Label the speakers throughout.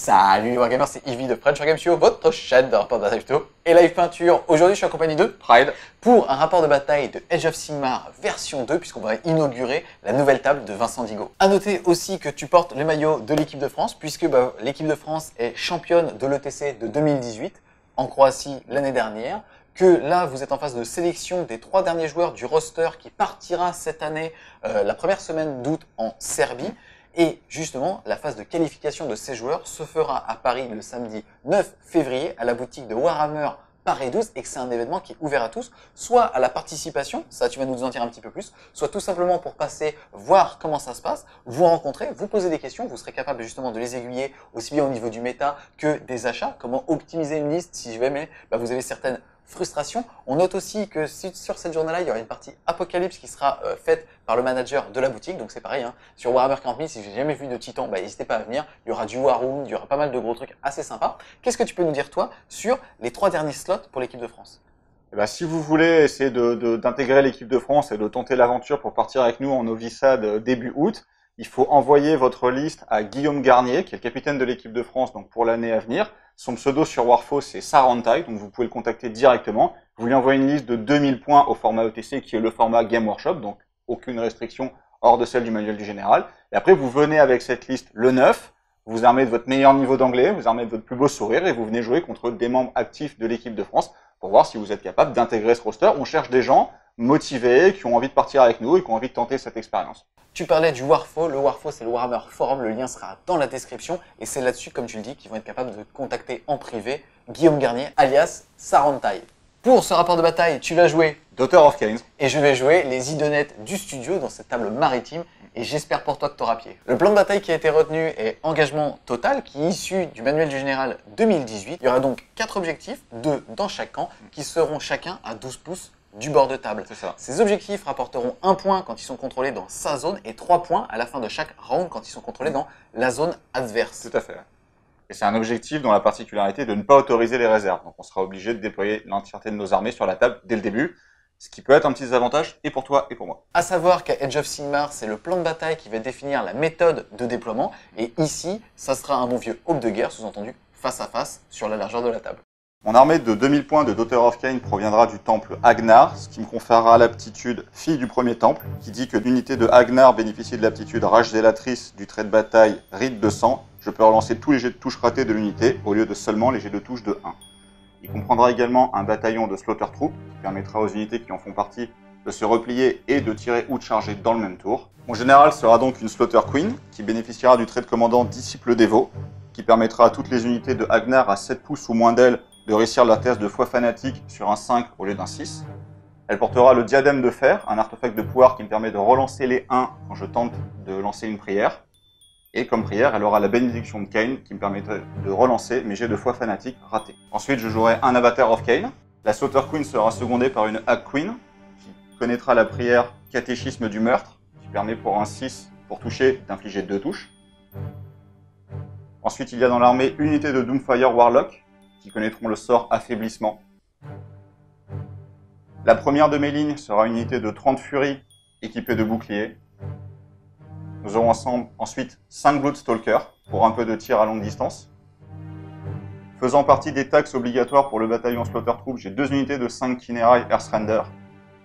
Speaker 1: Salut les Wargamers, c'est Yvi de French Wargame Studio, votre chaîne de rapport de bataille photo et live peinture. Aujourd'hui, je suis accompagné de Pride pour un rapport de bataille de Age of Sigmar version 2, puisqu'on va inaugurer la nouvelle table de Vincent Digo. A noter aussi que tu portes le maillot de l'équipe de France, puisque l'équipe de France est championne de l'ETC de 2018 en Croatie l'année dernière. Que là, vous êtes en phase de sélection des 3 derniers joueurs du roster qui partira cette année, la première semaine d'août en Serbie. Et justement, la phase de qualification de ces joueurs se fera à Paris le samedi 9 février à la boutique de Warhammer Paris 12 et que c'est un événement qui est ouvert à tous, soit à la participation, ça tu vas nous en dire un petit peu plus, soit tout simplement pour passer, voir comment ça se passe, vous rencontrer, vous poser des questions, vous serez capable justement de les aiguiller aussi bien au niveau du méta que des achats, comment optimiser une liste si jamais vous avez certaines frustration. On note aussi que sur cette journée-là, il y aura une partie Apocalypse qui sera faite par le manager de la boutique. Donc c'est pareil, hein. Sur Warhammer 40 000, si j'ai jamais vu de Titan, n'hésitez pas à venir. Il y aura du Warroom, il y aura pas mal de gros trucs assez sympas. Qu'est-ce que tu peux nous dire toi sur les 3 derniers slots pour l'équipe de France?
Speaker 2: Si vous voulez essayer d'intégrer l'équipe de France et de tenter l'aventure pour partir avec nous en Novissade début août, il faut envoyer votre liste à Guillaume Garnier, qui est le capitaine de l'équipe de France donc pour l'année à venir. Son pseudo sur Warfo, c'est Sarantai, donc vous pouvez le contacter directement. Vous lui envoyez une liste de 2000 points au format ETC, qui est le format Game Workshop, donc aucune restriction hors de celle du manuel du général. Et après, vous venez avec cette liste le 9, vous armez de votre meilleur niveau d'anglais, vous armez de votre plus beau sourire, et vous venez jouer contre des membres actifs de l'équipe de France pour voir si vous êtes capable d'intégrer ce roster. On cherche des gens motivés, qui ont envie de partir avec nous et qui ont envie de tenter cette expérience.
Speaker 1: Tu parlais du Warfo. Le Warfo, c'est le Warhammer Forum. Le lien sera dans la description. Et c'est là-dessus, comme tu le dis, qu'ils vont être capables de contacter en privé Guillaume Garnier, alias Sarantai. Pour ce rapport de bataille, tu vas jouer
Speaker 2: Daughter of Cain.
Speaker 1: Et je vais jouer les idonettes du studio dans cette table maritime. Et j'espère pour toi que tu auras pied. Le plan de bataille qui a été retenu est engagement total, qui est issu du manuel du général 2018. Il y aura donc 4 objectifs, 2 dans chaque camp, qui seront chacun à 12 pouces du bord de table.
Speaker 2: C'est ça.
Speaker 1: Ces objectifs rapporteront 1 point quand ils sont contrôlés dans sa zone et 3 points à la fin de chaque round quand ils sont contrôlés dans la zone adverse.
Speaker 2: Tout à fait. Et c'est un objectif dont la particularité est de ne pas autoriser les réserves. Donc on sera obligé de déployer l'entièreté de nos armées sur la table dès le début, ce qui peut être un petit désavantage et pour toi et pour moi.
Speaker 1: À savoir qu'à Age of Sigmar, c'est le plan de bataille qui va définir la méthode de déploiement. Et ici, ça sera un bon vieux aube de guerre, sous-entendu face à face sur la largeur de la table.
Speaker 2: Mon armée de 2000 points de Daughter of Cain proviendra du temple Agnar, ce qui me conférera l'aptitude Fille du premier temple, qui dit que l'unité de Agnar bénéficie de l'aptitude Rage zélatrice du trait de bataille Rite de sang. Je peux relancer tous les jets de touche ratés de l'unité, au lieu de seulement les jets de touche de 1. Il comprendra également un bataillon de Slaughter Troop, qui permettra aux unités qui en font partie de se replier et de tirer ou de charger dans le même tour. Mon général sera donc une Slaughter Queen, qui bénéficiera du trait de commandant Disciple Dévot, qui permettra à toutes les unités de Agnar à 7 pouces ou moins d'elle de réussir leur test de foi fanatique sur un 5 au lieu d'un 6. Elle portera le diadème de fer, un artefact de pouvoir qui me permet de relancer les 1 quand je tente de lancer une prière. Et comme prière, elle aura la bénédiction de Cain qui me permettrait de relancer mes jets de foi fanatique ratés. Ensuite, je jouerai un Avatar of Cain. La Slaughter Queen sera secondée par une Hag Queen qui connaîtra la prière Catéchisme du meurtre qui permet pour un 6 pour toucher d'infliger 2 touches. Ensuite, il y a dans l'armée une unité de Doomfire Warlock qui connaîtront le sort Affaiblissement. La première de mes lignes sera une unité de 30 Furies équipée de boucliers. Nous aurons ensuite 5 Bloodstalkers pour un peu de tir à longue distance. Faisant partie des taxes obligatoires pour le bataillon Slaughter Troop, j'ai 2 unités de 5 Kinerai Earthrender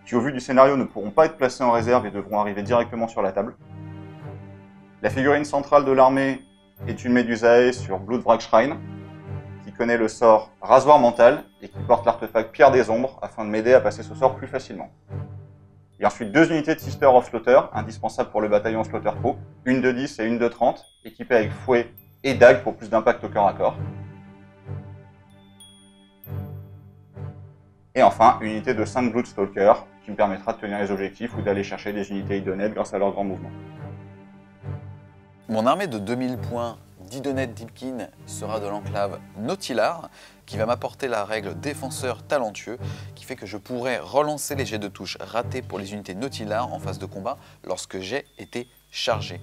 Speaker 2: qui au vu du scénario ne pourront pas être placées en réserve et devront arriver directement sur la table. La figurine centrale de l'armée est une Medusae sur Bloodwrack Shrine qui connaît le sort Rasoir mental et qui porte l'artefact Pierre des ombres afin de m'aider à passer ce sort plus facilement. Et ensuite 2 unités de Sister of Slaughter, indispensables pour le bataillon Slaughter Troop, une de 10 et une de 30, équipées avec fouet et dague pour plus d'impact au corps à corps. Et enfin, une unité de 5 Bloodstalkers qui me permettra de tenir les objectifs ou d'aller chercher des unités idonettes grâce à leur grand mouvement.
Speaker 1: Mon armée de 2000 points d'Idonet Deepkin sera de l'enclave Nautilar, qui va m'apporter la règle défenseur talentueux, qui fait que je pourrai relancer les jets de touche ratés pour les unités Nautilar en phase de combat lorsque j'ai été chargé.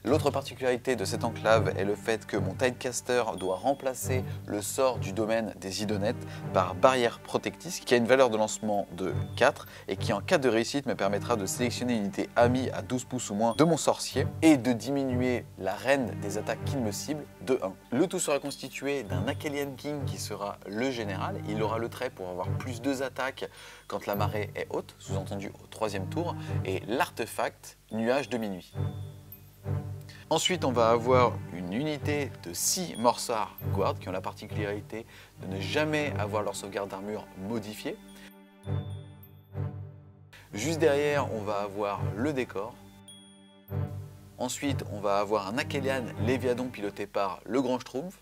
Speaker 1: L'autre particularité de cette enclave est le fait que mon Tidecaster doit remplacer le sort du domaine des idonettes par barrière protectrice qui a une valeur de lancement de 4 et qui en cas de réussite me permettra de sélectionner une unité amie à 12 pouces ou moins de mon sorcier et de diminuer la reine des attaques qu'il me cible de 1. Le tout sera constitué d'un Akhelian King qui sera le général. Il aura le trait pour avoir plus 2 attaques quand la marée est haute, sous-entendu au 3e tour, et l'artefact Nuage de minuit. Ensuite, on va avoir une unité de 6 Morsarr Guard qui ont la particularité de ne jamais avoir leur sauvegarde d'armure modifiée. Juste derrière, on va avoir le décor. Ensuite, on va avoir un Akhelian Léviadon piloté par le Grand Schtroumpf.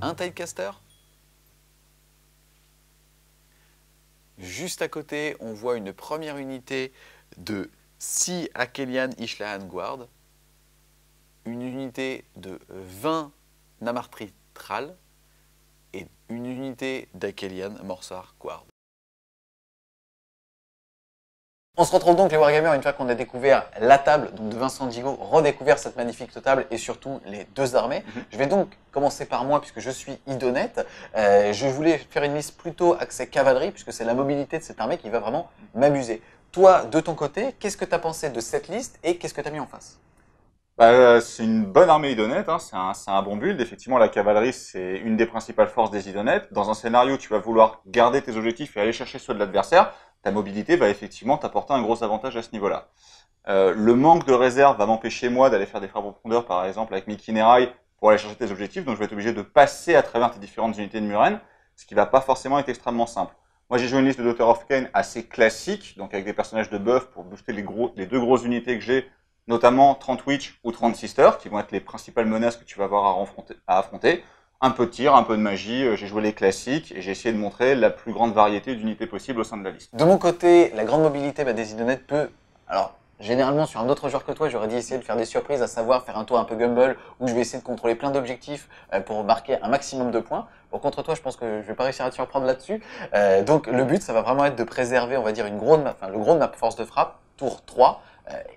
Speaker 1: Un Tidecaster. Juste à côté, on voit une première unité de 6 Akhelian Ishlahan Guard, une unité de 20 Namartri Thrall et une unité d'Akhelian Morsarr Guard. On se retrouve donc les Wargamers une fois qu'on a découvert la table donc de Vincent Digo, redécouvert cette magnifique table et surtout les 2 armées. Je vais donc commencer par moi puisque je suis idonette. Je voulais faire une liste plutôt axée cavalerie puisque c'est la mobilité de cette armée qui va vraiment m'amuser. Toi, de ton côté, qu'est-ce que tu as pensé de cette liste et qu'est-ce que tu as mis en face?
Speaker 2: C'est une bonne armée idonette, hein. C'est un bon build. Effectivement, la cavalerie, c'est une des principales forces des idonettes. Dans un scénario, tu vas vouloir garder tes objectifs et aller chercher ceux de l'adversaire. Ta mobilité va effectivement t'apporter un gros avantage à ce niveau-là. Le manque de réserve va m'empêcher, moi, d'aller faire des frappes en profondeur, par exemple, avec Mickey Nerai, pour aller chercher tes objectifs. Donc, je vais être obligé de passer à travers tes différentes unités de Muren, ce qui va pas forcément être extrêmement simple. Moi, j'ai joué une liste de Daughter of Cain assez classique, donc avec des personnages de buff pour booster les 2 grosses unités que j'ai, notamment 30 Witch ou 30 Sister, qui vont être les principales menaces que tu vas avoir à affronter. Un peu de tir, un peu de magie, j'ai joué les classiques et j'ai essayé de montrer la plus grande variété d'unités possibles au sein de la liste.
Speaker 1: De mon côté, la grande mobilité des idonettes peut... Alors, généralement, sur un autre joueur que toi, j'aurais dit essayer de faire des surprises, à savoir faire un tour un peu Gumball, où je vais essayer de contrôler plein d'objectifs pour marquer un maximum de points. Bon, contre toi, je pense que je vais pas réussir à te surprendre là-dessus. Donc, le but, ça va vraiment être de préserver, on va dire, le gros de ma force de frappe, tour 3.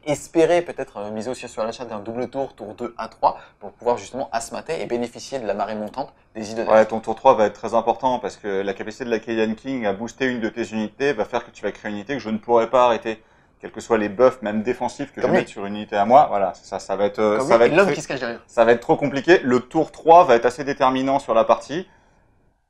Speaker 1: Espérer peut-être miser aussi sur l'achat d'un double tour 2 à 3, pour pouvoir justement asmater et bénéficier de la marée montante des idonettes.
Speaker 2: Ouais, ton tour 3 va être très important parce que la capacité de la Akhelian King à booster une de tes unités va faire que tu vas créer une unité que je ne pourrai pas arrêter. Quels que soient les buffs, même défensifs, que je vais mettre sur une unité à moi, voilà, ça va être,
Speaker 1: l'homme qui se cache derrière.
Speaker 2: Ça va être trop compliqué. Le tour 3 va être assez déterminant sur la partie.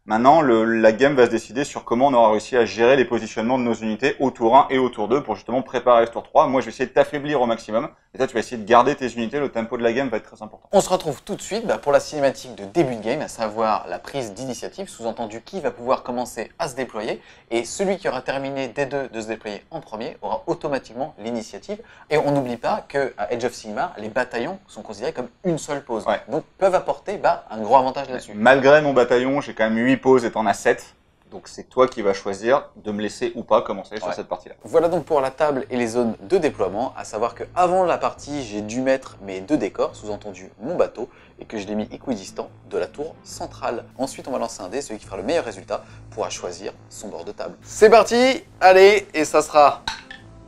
Speaker 2: Maintenant, la game va se décider sur comment on aura réussi à gérer les positionnements de nos unités au tour 1 et au tour 2 pour justement préparer ce tour 3. Moi, je vais essayer de t'affaiblir au maximum. Et toi, tu vas essayer de garder tes unités. Le tempo de la game va être très important.
Speaker 1: On se retrouve tout de suite pour la cinématique de début de game, à savoir la prise d'initiative, sous-entendu qui va pouvoir commencer à se déployer. Et celui qui aura terminé des 2 de se déployer en premier aura automatiquement l'initiative. Et on n'oublie pas qu'à Age of Sigmar, les bataillons sont considérés comme une seule pause.
Speaker 2: Ouais.
Speaker 1: Donc peuvent apporter un gros avantage là-dessus.
Speaker 2: Malgré mon bataillon, j'ai quand même 8 pauses et t'en as 7. Donc c'est toi qui vas choisir de me laisser ou pas commencer sur cette partie-là.
Speaker 1: Voilà donc pour la table et les zones de déploiement, à savoir qu'avant la partie, j'ai dû mettre mes 2 décors, sous-entendu mon bateau, et que je l'ai mis équidistant de la tour centrale. Ensuite, on va lancer un dé, celui qui fera le meilleur résultat pourra choisir son bord de table. C'est parti, allez, et ça sera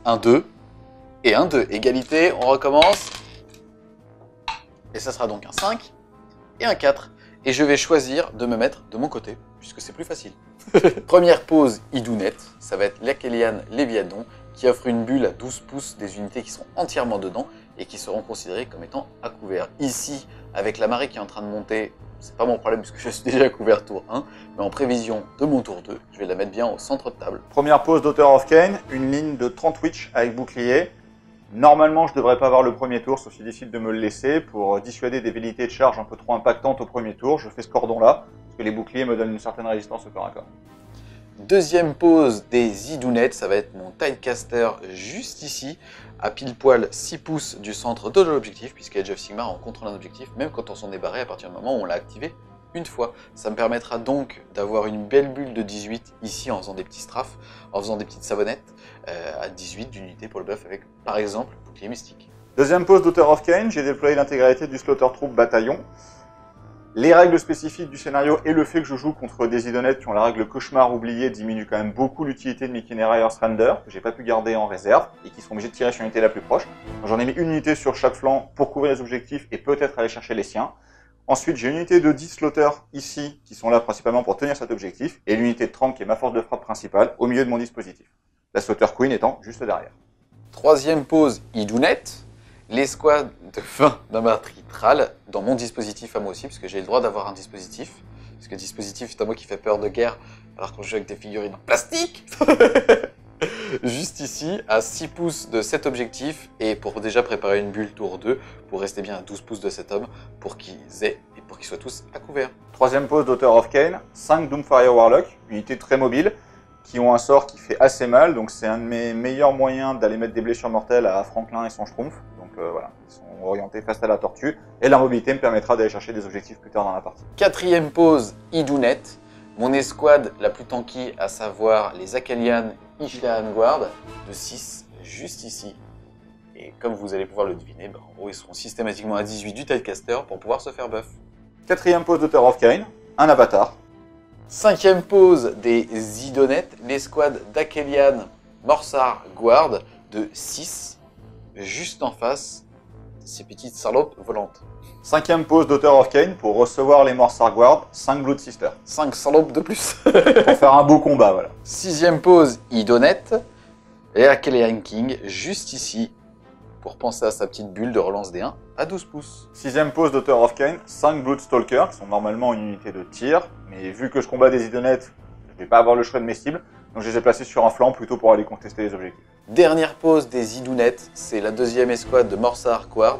Speaker 1: un 2 et un 2. Égalité, on recommence. Et ça sera donc un 5 et un 4. Et je vais choisir de me mettre de mon côté, puisque c'est plus facile. Première pause idounette, ça va être l'Akhelian Léviadon, qui offre une bulle à 12 pouces des unités qui sont entièrement dedans et qui seront considérées comme étant à couvert. Ici, avec la marée qui est en train de monter, c'est pas mon problème puisque je suis déjà à couvert tour 1, mais en prévision de mon tour 2, je vais la mettre bien au centre de table.
Speaker 2: Première pause Daughter of Cain, une ligne de 30 Witch avec bouclier. Normalement, je devrais pas avoir le premier tour, sauf si décide de me le laisser pour dissuader des velléités de charge un peu trop impactantes au premier tour. Je fais ce cordon-là, parce que les boucliers me donnent une certaine résistance au corps à corps.
Speaker 1: Deuxième pause des idounettes, ça va être mon Tidecaster juste ici, à pile poil 6 pouces du centre de l'objectif, puisque Age of Sigmar, on contrôle un objectif, même quand on s'en est barré à partir du moment où on l'a activé une fois. Ça me permettra donc d'avoir une belle bulle de 18 ici en faisant des petits strafes, en faisant des petites savonnettes à 18 d'unités pour le buff avec, par exemple, bouclier mystique.
Speaker 2: Deuxième pause Daughter of Cain, j'ai déployé l'intégralité du Slaughter Troop bataillon. Les règles spécifiques du scénario et le fait que je joue contre des idonettes qui ont la règle cauchemar oubliée diminuent quand même beaucoup l'utilité de mes Kinerai Surrender, que j'ai pas pu garder en réserve et qui sont obligés de tirer sur l'unité la plus proche. J'en ai mis une unité sur chaque flanc pour couvrir les objectifs et peut-être aller chercher les siens. Ensuite, j'ai une unité de 10 slotters ici qui sont là principalement pour tenir cet objectif et l'unité de 30 qui est ma force de frappe principale au milieu de mon dispositif. La slotter queen étant juste derrière.
Speaker 1: Troisième pose, idounette. L'escouade de 20 d'un maritral dans mon dispositif à moi aussi, parce que j'ai le droit d'avoir un dispositif. Parce que le dispositif est à moi qui fait peur de guerre, alors qu'on joue avec des figurines en plastique. Juste ici, à 6 pouces de cet objectif, et pour déjà préparer une bulle tour 2, pour rester bien à 12 pouces de cet homme, pour qu'ils aient, et pour qu'ils soient tous à couvert.
Speaker 2: Troisième pose d'Auteur of Kane, 5 Doomfire Warlock, unité très mobile, qui ont un sort qui fait assez mal, donc c'est un de mes meilleurs moyens d'aller mettre des blessures mortelles à Franklin et son Schtroumpf. Donc voilà, ils sont orientés face à la tortue, et la mobilité me permettra d'aller chercher des objectifs plus tard dans la partie.
Speaker 1: Quatrième pose, idounette. Mon escouade la plus tanky, à savoir les Akelian Ishlaan Guard, de 6, juste ici. Et comme vous allez pouvoir le deviner, en gros ils seront systématiquement à 18 du Tidecaster pour pouvoir se faire buff.
Speaker 2: Quatrième pose d'Auteur of Kane, un avatar.
Speaker 1: Cinquième pose des idonettes, l'escouade d'Akelian Morsar Guard de 6, juste en face de ces petites salopes volantes.
Speaker 2: Cinquième pose d'Auteur of Kane pour recevoir les Morsar Guard, 5 Blood Sisters.
Speaker 1: 5 salopes de plus.
Speaker 2: Pour faire un beau combat, voilà.
Speaker 1: Sixième pose, idonette, et Akelian King, juste ici, pour penser à sa petite bulle de relance des 1 à 12 pouces.
Speaker 2: Sixième pose d'Auteur of Kane, 5 Blood Stalker, qui sont normalement une unité de tir, mais vu que je combats des idonettes, je vais pas avoir le choix de mes cibles, donc je les ai placés sur un flanc plutôt pour aller contester les objectifs.
Speaker 1: Dernière pose des idounettes, c'est la deuxième escouade de Morsar Guard,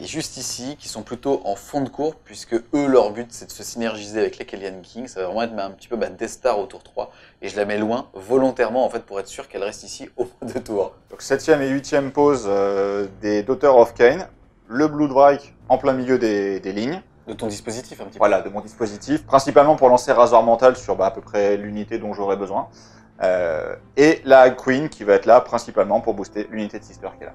Speaker 1: juste ici, qui sont plutôt en fond de courbe, puisque eux, leur but, c'est de se synergiser avec les Akelian King. Ça va vraiment être un petit peu Death Star au tour 3, et je la mets loin, volontairement, en fait, pour être sûr qu'elle reste ici au moins 2 tours.
Speaker 2: Donc septième et huitième pose des d'Auteur of Kane, le Bloodwrike en plein milieu des lignes.
Speaker 1: De ton dispositif, un petit peu.
Speaker 2: Voilà, de mon dispositif, principalement pour lancer Rasoir Mental sur à peu près l'unité dont j'aurai besoin. Et la Queen qui va être là principalement pour booster l'unité de Sister qui est là.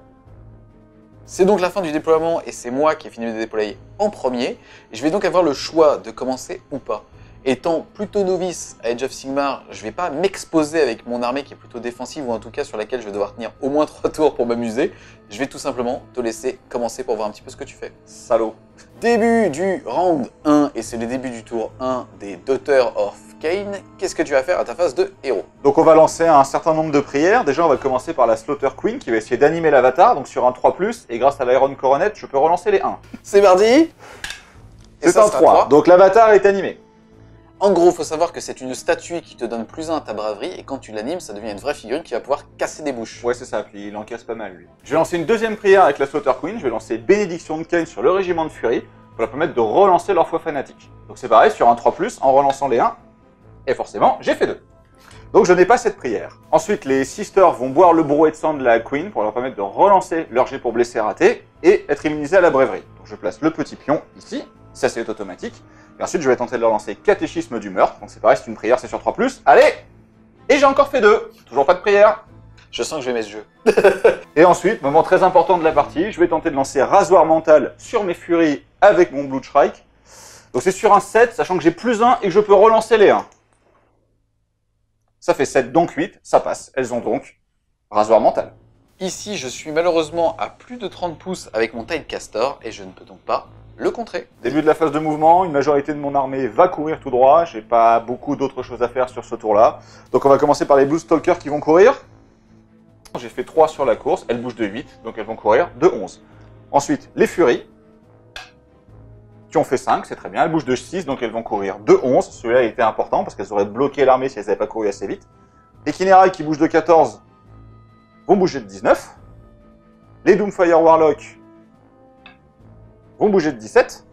Speaker 1: C'est donc la fin du déploiement et c'est moi qui ai fini de déployer en premier. Je vais donc avoir le choix de commencer ou pas. Étant plutôt novice à Age of Sigmar, je vais pas m'exposer avec mon armée qui est plutôt défensive ou en tout cas sur laquelle je vais devoir tenir au moins 3 tours pour m'amuser. Je vais tout simplement te laisser commencer pour voir un petit peu ce que tu fais.
Speaker 2: Salaud.
Speaker 1: Début du round 1 et c'est le début du tour 1 des Daughter of Kane. Qu'est-ce que tu vas faire à ta phase de héros?
Speaker 2: Donc on va lancer un certain nombre de prières. Déjà on va commencer par la Slaughter Queen qui va essayer d'animer l'avatar, donc sur un 3+, et grâce à l'Iron Coronet, je peux relancer les 1.
Speaker 1: C'est parti.
Speaker 2: C'est un 3, donc l'avatar est animé.
Speaker 1: En gros, il faut savoir que c'est une statue qui te donne +1 à ta braverie, et quand tu l'animes, ça devient une vraie figurine qui va pouvoir casser des bouches.
Speaker 2: Ouais, c'est ça, puis il encaisse pas mal, lui. Je vais lancer une deuxième prière avec la Slaughter Queen, je vais lancer Bénédiction de Kane sur le régiment de Fury, pour leur permettre de relancer leur foi fanatique. Donc c'est pareil, sur un 3+, en relançant les 1, et forcément, j'ai fait 2. Donc je n'ai pas cette prière. Ensuite, les Sisters vont boire le brouet de sang de la Queen, pour leur permettre de relancer leur jet pour blesser raté, et être immunisés à la braverie. Donc je place le petit pion ici, ça c'est automatique. Et ensuite, je vais tenter de leur lancer Catéchisme du meurtre. Donc c'est pareil, c'est une prière, c'est sur 3+. Allez! Et j'ai encore fait 2. Toujours pas de prière.
Speaker 1: Je sens que je vais aimer ce jeu.
Speaker 2: Et ensuite, moment très important de la partie, je vais tenter de lancer Rasoir Mental sur mes Furies avec mon Blood Shrike. Donc c'est sur un 7, sachant que j'ai +1 et que je peux relancer les 1. Ça fait 7, donc 8, ça passe. Elles ont donc Rasoir Mental.
Speaker 1: Ici, je suis malheureusement à plus de 30 pouces avec mon Tidecaster, et je ne peux donc pas le contrer.
Speaker 2: Début de la phase de mouvement, une majorité de mon armée va courir tout droit. J'ai pas beaucoup d'autres choses à faire sur ce tour-là. Donc on va commencer par les Blue Stalkers qui vont courir. J'ai fait 3 sur la course, elles bougent de 8, donc elles vont courir de 11. Ensuite, les Furies, qui ont fait 5, c'est très bien. Elles bougent de 6, donc elles vont courir de 11. Celui-là était important parce qu'elles auraient bloqué l'armée si elles n'avaient pas couru assez vite. Les Kinerai qui bougent de 14 vont bouger de 19. Les Doomfire Warlock vont bouger de 17.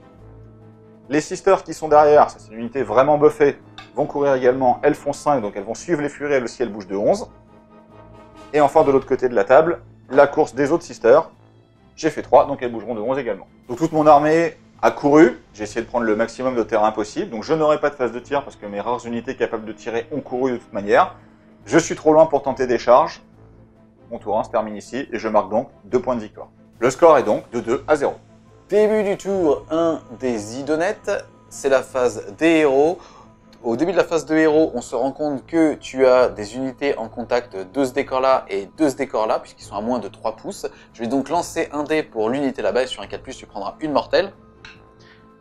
Speaker 2: Les Sisters qui sont derrière, ça c'est une unité vraiment buffée, vont courir également. Elles font 5, donc elles vont suivre les Furies, elles aussi elles bougent de 11. Et enfin de l'autre côté de la table, la course des autres Sisters. J'ai fait 3, donc elles bougeront de 11 également. Donc toute mon armée a couru, j'ai essayé de prendre le maximum de terrain possible, donc je n'aurai pas de phase de tir parce que mes rares unités capables de tirer ont couru de toute manière. Je suis trop loin pour tenter des charges. Mon tour 1 se termine ici et je marque donc 2 points de victoire. Le score est donc de 2 à 0.
Speaker 1: Début du tour 1 des idonettes, c'est la phase des héros. Au début de la phase de héros, on se rend compte que tu as des unités en contact de ce décor-là et de ce décor-là, puisqu'ils sont à moins de 3 pouces. Je vais donc lancer un dé pour l'unité là-bas, et sur un 4+, tu prendras une mortelle.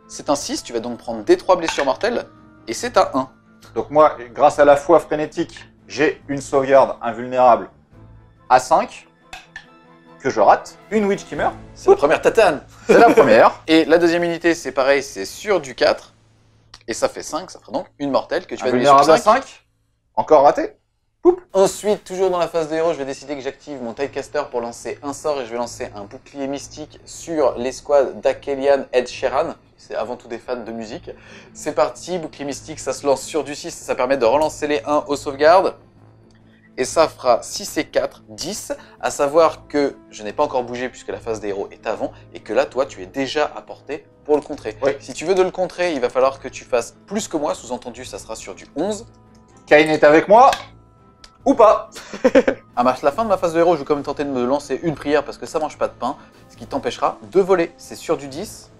Speaker 1: C'est un 6, tu vas donc prendre des 3 blessures mortelles, et c'est un 1.
Speaker 2: Donc moi, grâce à la foi frénétique, j'ai une sauvegarde invulnérable à 5, que je rate. Une witch qui meurt.
Speaker 1: C'est la première tatane.
Speaker 2: C'est la première.
Speaker 1: Et la deuxième unité, c'est pareil, c'est sur du 4. Et ça fait 5, ça fera donc une mortelle que tu vas donner sur 5.
Speaker 2: À 5. Encore raté. Poup.
Speaker 1: Ensuite, toujours dans la phase de héros, je vais décider que j'active mon Tidecaster pour lancer un sort et je vais lancer un bouclier mystique sur l'escouade d'Akelian Ed Sheeran. C'est avant tout des fans de musique. C'est parti, bouclier mystique, ça se lance sur du 6, ça permet de relancer les 1 aux sauvegardes. Et ça fera 6 et 4, 10, à savoir que je n'ai pas encore bougé puisque la phase des héros est avant, et que là, toi, tu es déjà à portée pour le contrer.
Speaker 2: Oui.
Speaker 1: Si tu veux de le contrer, il va falloir que tu fasses plus que moi, sous-entendu, ça sera sur du 11.
Speaker 2: Kain est avec moi ou pas?
Speaker 1: À la fin de ma phase de héros, je vais quand même tenter de me lancer une prière parce que ça mange pas de pain, ce qui t'empêchera de voler. C'est sur du 10,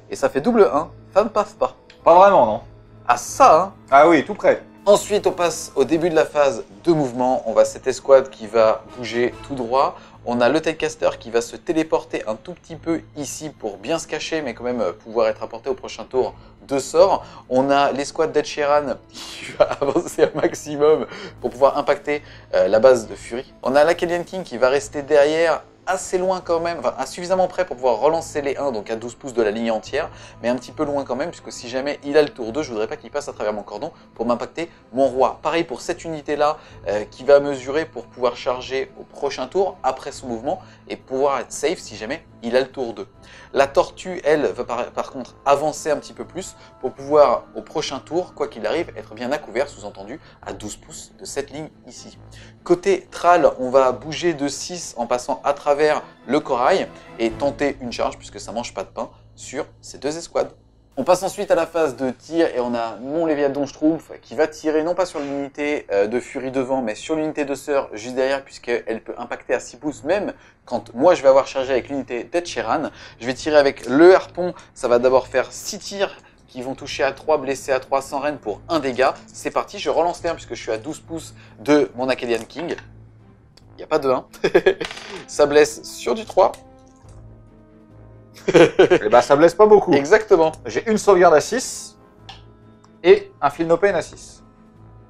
Speaker 1: et ça fait double 1, femme paf pas.
Speaker 2: Pas vraiment, non.
Speaker 1: Ah ça, hein.
Speaker 2: Ah oui, tout près.
Speaker 1: Ensuite, on passe au début de la phase de mouvement. On va cette escouade qui va bouger tout droit. On a le Tidecaster qui va se téléporter un tout petit peu ici pour bien se cacher, mais quand même pouvoir être apporté au prochain tour de sort. On a l'escouade d'Ed Sheeran qui va avancer un maximum pour pouvoir impacter la base de Fury. On a l'Akelian King qui va rester derrière, assez loin quand même, enfin suffisamment près pour pouvoir relancer les 1, donc à 12 pouces de la ligne entière, mais un petit peu loin quand même, puisque si jamais il a le tour 2, je voudrais pas qu'il passe à travers mon cordon pour m'impacter mon roi. Pareil pour cette unité-là, qui va mesurer pour pouvoir charger au prochain tour, après son mouvement, et pouvoir être safe si jamais il a le tour 2. La tortue, elle, va par contre avancer un petit peu plus pour pouvoir, au prochain tour, quoi qu'il arrive, être bien à couvert, sous-entendu, à 12 pouces de cette ligne ici. Côté Thrall, on va bouger de 6 en passant à travers le corail et tenter une charge, puisque ça mange pas de pain, sur ces deux escouades. On passe ensuite à la phase de tir et on a mon Léviathan Schtroumpf qui va tirer non pas sur l'unité de Fury devant, mais sur l'unité de Sœur juste derrière, puisqu'elle peut impacter à 6 pouces même quand moi je vais avoir chargé avec l'unité d'Ed Sheeran. Je vais tirer avec le harpon, ça va d'abord faire 6 tirs qui vont toucher à 3, blesser à 3 sans reine pour 1 dégât. C'est parti, je relance les 1 puisque je suis à 12 pouces de mon Akelian King. Il n'y a pas de 1. Ça blesse sur du 3.
Speaker 2: Et bah ça blesse pas beaucoup.
Speaker 1: Exactement.
Speaker 2: J'ai une sauvegarde à 6 et un Feel No Pain à 6.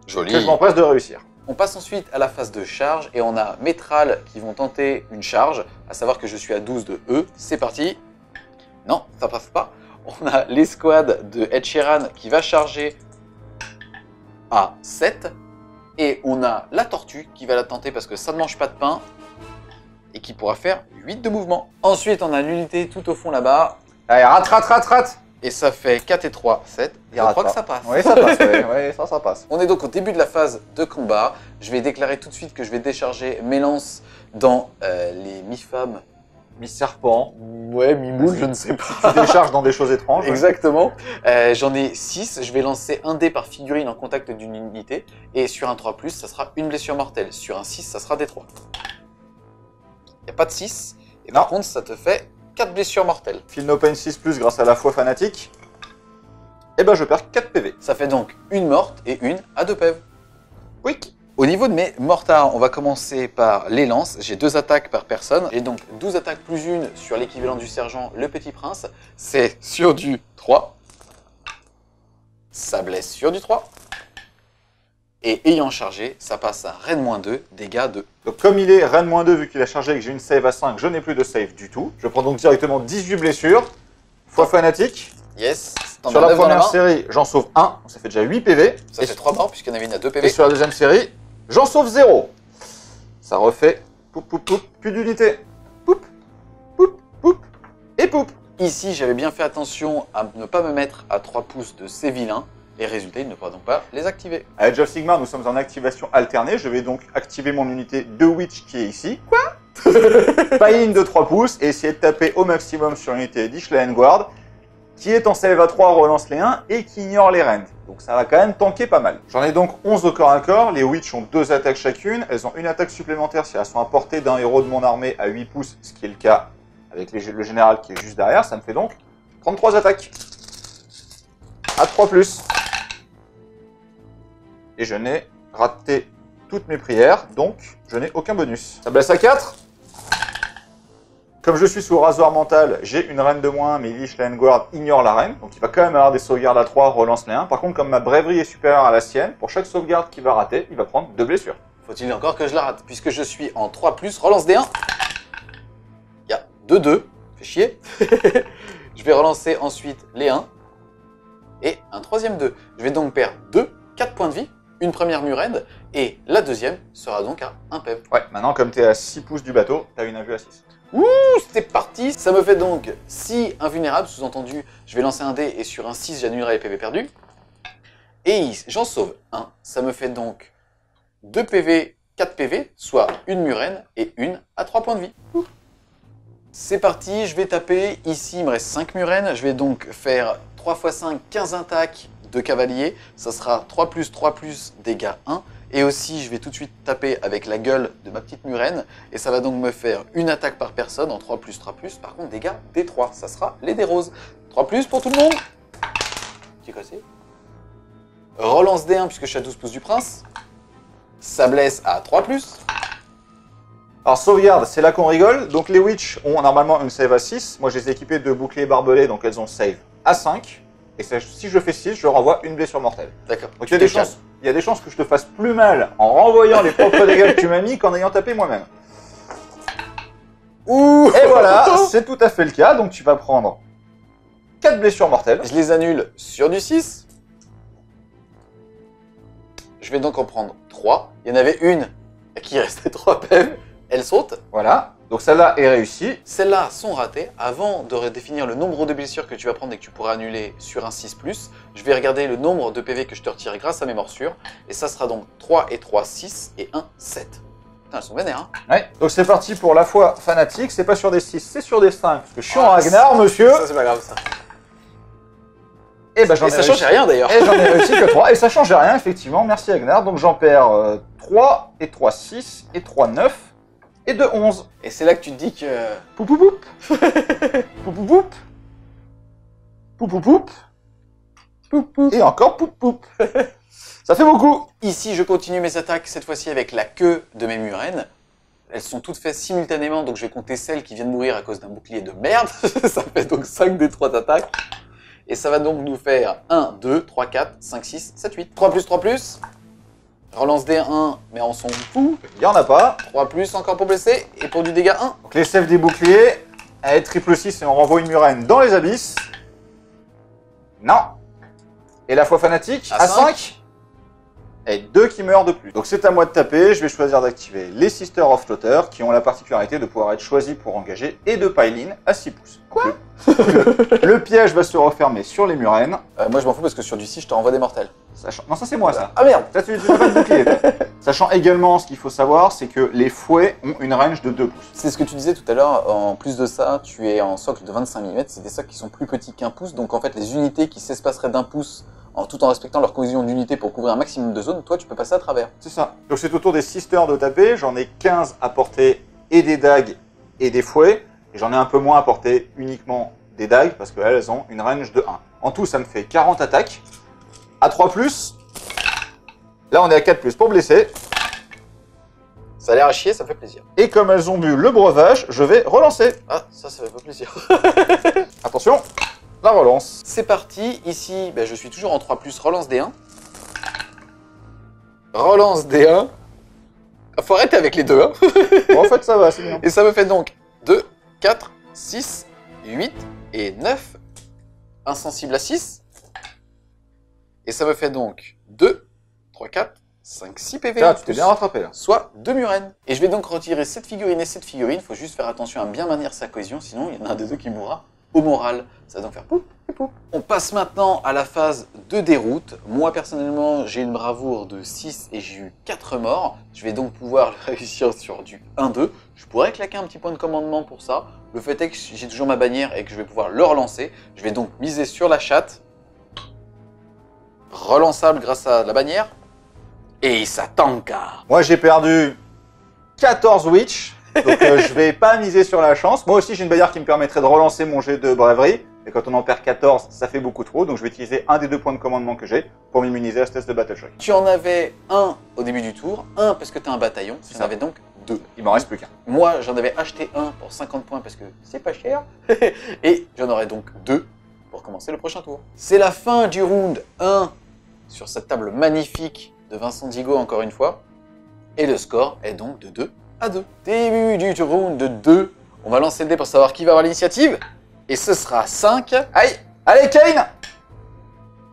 Speaker 1: Joli.
Speaker 2: Que je m'empresse de réussir.
Speaker 1: On passe ensuite à la phase de charge et on a mes Thralls qui vont tenter une charge, à savoir que je suis à 12 de E. C'est parti. Non, ça passe pas. On a l'escouade de Ed Sheeran qui va charger à 7. Et on a la tortue qui va la tenter parce que ça ne mange pas de pain et qui pourra faire 8 de mouvement. Ensuite, on a l'unité tout au fond là-bas.
Speaker 2: Allez, rate.
Speaker 1: Et ça fait 4 et 3, 7. Je crois que ça passe.
Speaker 2: Oui, ça passe. Oui, ça passe.
Speaker 1: On est donc au début de la phase de combat. Je vais déclarer tout de suite que je vais décharger mes lances dans les mi-femmes.
Speaker 2: Mi-serpent.
Speaker 1: Ouais, mi-moule, je ne sais pas.
Speaker 2: Tu décharges dans des choses étranges.
Speaker 1: Exactement. J'en ai 6. Je vais lancer un dé par figurine en contact d'une unité. Et sur un 3+, ça sera une blessure mortelle. Sur un 6, ça sera des 3. Il n'y a pas de 6. Et par contre, ça te fait 4 blessures mortelles.
Speaker 2: Feel No Pain 6+, grâce à la foi fanatique. Et ben je perds 4 PV.
Speaker 1: Ça fait donc une morte et une à 2 PV.
Speaker 2: Oui.
Speaker 1: Au niveau de mes mortards, on va commencer par les lances. J'ai 2 attaques par personne. J'ai donc 12 attaques plus une sur l'équivalent du sergent, le petit prince. C'est sur du 3. Ça blesse sur du 3. Et ayant chargé, ça passe à Reine-2, dégâts de...
Speaker 2: Donc comme il est Reine-2, vu qu'il a chargé et que j'ai une save à 5, je n'ai plus de save du tout. Je prends donc directement 18 blessures. Foi fanatique.
Speaker 1: Yes.
Speaker 2: Sur la première série, j'en sauve 1. Ça fait déjà 8 PV.
Speaker 1: Ça fait 3 morts puisqu'il y en avait une à 2 PV.
Speaker 2: Et sur la deuxième série, j'en sauve 0. Ça refait poup, poup, poup, plus d'unité. Poup, poup, poup, et poup.
Speaker 1: Ici, j'avais bien fait attention à ne pas me mettre à 3 pouces de ces vilains. Et résultat, il ne pourra donc pas les activer.
Speaker 2: À Age of Sigmar, nous sommes en activation alternée. Je vais donc activer mon unité de Witch qui est ici. Quoi? Buy-in de 3 pouces et essayer de taper au maximum sur l'unité d'Ishla Guard, qui est en save à 3, relance les 1 et qui ignore les rends. Donc ça va quand même tanker pas mal. J'en ai donc 11 au corps à corps. Les Witch ont 2 attaques chacune. Elles ont une attaque supplémentaire si elles sont à portée d'un héros de mon armée à 8 pouces, ce qui est le cas avec le général qui est juste derrière, ça me fait donc 33 attaques. À 3+. Et je n'ai raté toutes mes prières, donc je n'ai aucun bonus. Ça blesse à 4. Comme je suis sous rasoir mental, j'ai une reine de moins, mais Lich Guard ignore la reine, donc il va quand même avoir des sauvegardes à 3, relance les 1. Par contre, comme ma brèverie est supérieure à la sienne, pour chaque sauvegarde qu'il va rater, il va prendre 2 blessures.
Speaker 1: Faut-il encore que je la rate, puisque je suis en 3+, relance des 1. Il y a 2-2, fait chier. Je vais relancer ensuite les 1. Et un troisième 2. Je vais donc perdre 4 points de vie, une première murène, et la deuxième sera donc à 1 PEV.
Speaker 2: Ouais, maintenant comme tu es à 6 pouces du bateau, tu as une invue à 6.
Speaker 1: Ouh, c'est parti. Ça me fait donc 6 invulnérables, sous-entendu, je vais lancer un dé et sur un 6, j'annulerai les PV perdus. Et j'en sauve 1. Ça me fait donc 2 PV, 4 PV, soit une murène et une à 3 points de vie. C'est parti, je vais taper. Ici, il me reste 5 murènes. Je vais donc faire 3 x 5, 15 attaques de cavalier. Ça sera 3+, dégâts 1. Et aussi, je vais tout de suite taper avec la gueule de ma petite murène. Et ça va donc me faire une attaque par personne en 3+. Par contre, dégâts D3. Ça sera les dés roses. 3+ pour tout le monde. Petit cassé. Relance D1 puisque je suis à 12 pouces du prince. Ça blesse à 3+.
Speaker 2: Alors sauvegarde, c'est là qu'on rigole. Donc les witch ont normalement une save à 6. Moi je les ai équipées de boucliers barbelés, donc elles ont save à 5. Et si je fais 6, je renvoie une blessure mortelle.
Speaker 1: D'accord.
Speaker 2: Donc il y a des chances que je te fasse plus mal en renvoyant les propres dégâts que tu m'as mis qu'en ayant tapé moi-même.
Speaker 1: Ouh.
Speaker 2: Et voilà, c'est tout à fait le cas. Donc tu vas prendre 4 blessures mortelles.
Speaker 1: Je les annule sur du 6. Je vais donc en prendre 3. Il y en avait une à qui il restait 3 PEV. Elle saute.
Speaker 2: Voilà, donc celle-là est réussie.
Speaker 1: Celles-là sont ratées. Avant de redéfinir le nombre de blessures que tu vas prendre et que tu pourras annuler sur un 6+, je vais regarder le nombre de PV que je te retire grâce à mes morsures. Et ça sera donc 3 et 3, 6 et 1, 7. Putain, elles sont vénères, hein.
Speaker 2: Ouais, donc c'est parti pour la foi fanatique. C'est pas sur des 6, c'est sur des 5. Parce que je suis en Ragnar, monsieur.
Speaker 1: Ça, c'est pas grave, ça.
Speaker 2: Et, ben,
Speaker 1: ça change rien, d'ailleurs.
Speaker 2: Et j'en ai réussi que 3. Et ça change rien, effectivement. Merci, Ragnar. Donc j'en perds 3 et 3, 6 et 3, 9. Et de 11.
Speaker 1: Et c'est là que tu te dis que...
Speaker 2: Poup poup poup. Poup poup poup. Poup poup poup. Poup poup. Et encore poup poup. Ça fait beaucoup.
Speaker 1: Ici, je continue mes attaques, cette fois-ci avec la queue de mes murènes. Elles sont toutes faites simultanément, donc je vais compter celles qui viennent mourir à cause d'un bouclier de merde. Ça fait donc 5 des 3 attaques. Et ça va donc nous faire 1, 2, 3, 4, 5, 6, 7, 8. 3+. Relance D1, mais on s'en fout.
Speaker 2: Il n'y en a pas.
Speaker 1: 3+, encore pour blesser, et pour du dégât 1.
Speaker 2: Donc les sèves des boucliers, elle est triple 6 et on renvoie une murène dans les abysses. Non. Et la foi fanatique, à 5. Et 2 qui meurent de plus. Donc c'est à moi de taper, je vais choisir d'activer les Sisters of Slaughter qui ont la particularité de pouvoir être choisis pour engager et de pile-in à 6 pouces.
Speaker 1: Quoi?
Speaker 2: Le piège va se refermer sur les murènes.
Speaker 1: Moi je m'en fous parce que sur du 6, je te renvoie des mortels.
Speaker 2: Non, ça c'est moi ça.
Speaker 1: Ah merde.
Speaker 2: Ça, tu n'as pas de bouclier. Sachant également, ce qu'il faut savoir, c'est que les fouets ont une range de 2 pouces.
Speaker 1: C'est ce que tu disais tout à l'heure, en plus de ça, tu es en socle de 25 mm, c'est des socles qui sont plus petits qu'1 pouce, donc en fait les unités qui s'espaceraient d'1 pouce tout en respectant leur cohésion d'unité pour couvrir un maximum de zones, toi tu peux passer à travers.
Speaker 2: C'est ça. Donc c'est au tour des Sisters de taper, j'en ai 15 à porter et des dagues et des fouets, et j'en ai un peu moins à porter uniquement des dagues, parce qu'elles ont une range de 1. En tout, ça me fait 40 attaques, à 3+, là on est à 4+, pour blesser.
Speaker 1: Ça a l'air à chier, ça fait plaisir.
Speaker 2: Et comme elles ont bu le breuvage, je vais relancer.
Speaker 1: Ah, ça fait pas plaisir.
Speaker 2: Attention, la relance.
Speaker 1: C'est parti, ici, je suis toujours en 3+, relance D1. Relance D1. Faut arrêter avec les deux, hein.
Speaker 2: Bon, en fait, ça va, c'est bien.
Speaker 1: Et ça me fait donc 2, 4, 6, 8 et 9. Insensible à 6. Et ça me fait donc 2, 3, 4, 5, 6 PV.
Speaker 2: Là, tu t'es bien rattrapé, là.
Speaker 1: Soit 2 murènes. Et je vais donc retirer cette figurine et cette figurine. Faut juste faire attention à bien maintenir sa cohésion, sinon il y en a un des deux qui mourra au moral. Ça va donc faire poup et poup. On passe maintenant à la phase de déroute. Moi, personnellement, j'ai une bravoure de 6 et j'ai eu 4 morts. Je vais donc pouvoir le réussir sur du 1-2. Je pourrais claquer un petit point de commandement pour ça. Le fait est que j'ai toujours ma bannière et que je vais pouvoir le relancer. Je vais donc miser sur la chatte. Relançable grâce à la bannière. Et ça tanka.
Speaker 2: Moi, j'ai perdu 14 witch. Donc je vais pas miser sur la chance. Moi aussi j'ai une bannière qui me permettrait de relancer mon jet de braverie. Et quand on en perd 14, ça fait beaucoup trop. Donc je vais utiliser un des 2 points de commandement que j'ai pour m'immuniser à ce test de Battle Shock.
Speaker 1: Tu en avais un au début du tour, un parce que tu as un bataillon, tu en avais donc 2.
Speaker 2: Il m'en reste plus qu'un.
Speaker 1: Moi, j'en avais acheté un pour 50 points parce que c'est pas cher. Et j'en aurai donc 2 pour commencer le prochain tour. C'est la fin du round 1 sur cette table magnifique de Vincent Digo encore une fois. Et le score est donc de 2 à 2. Début du round de 2. On va lancer le dé pour savoir qui va avoir l'initiative. Et ce sera 5.
Speaker 2: Aïe! Allez, Kane!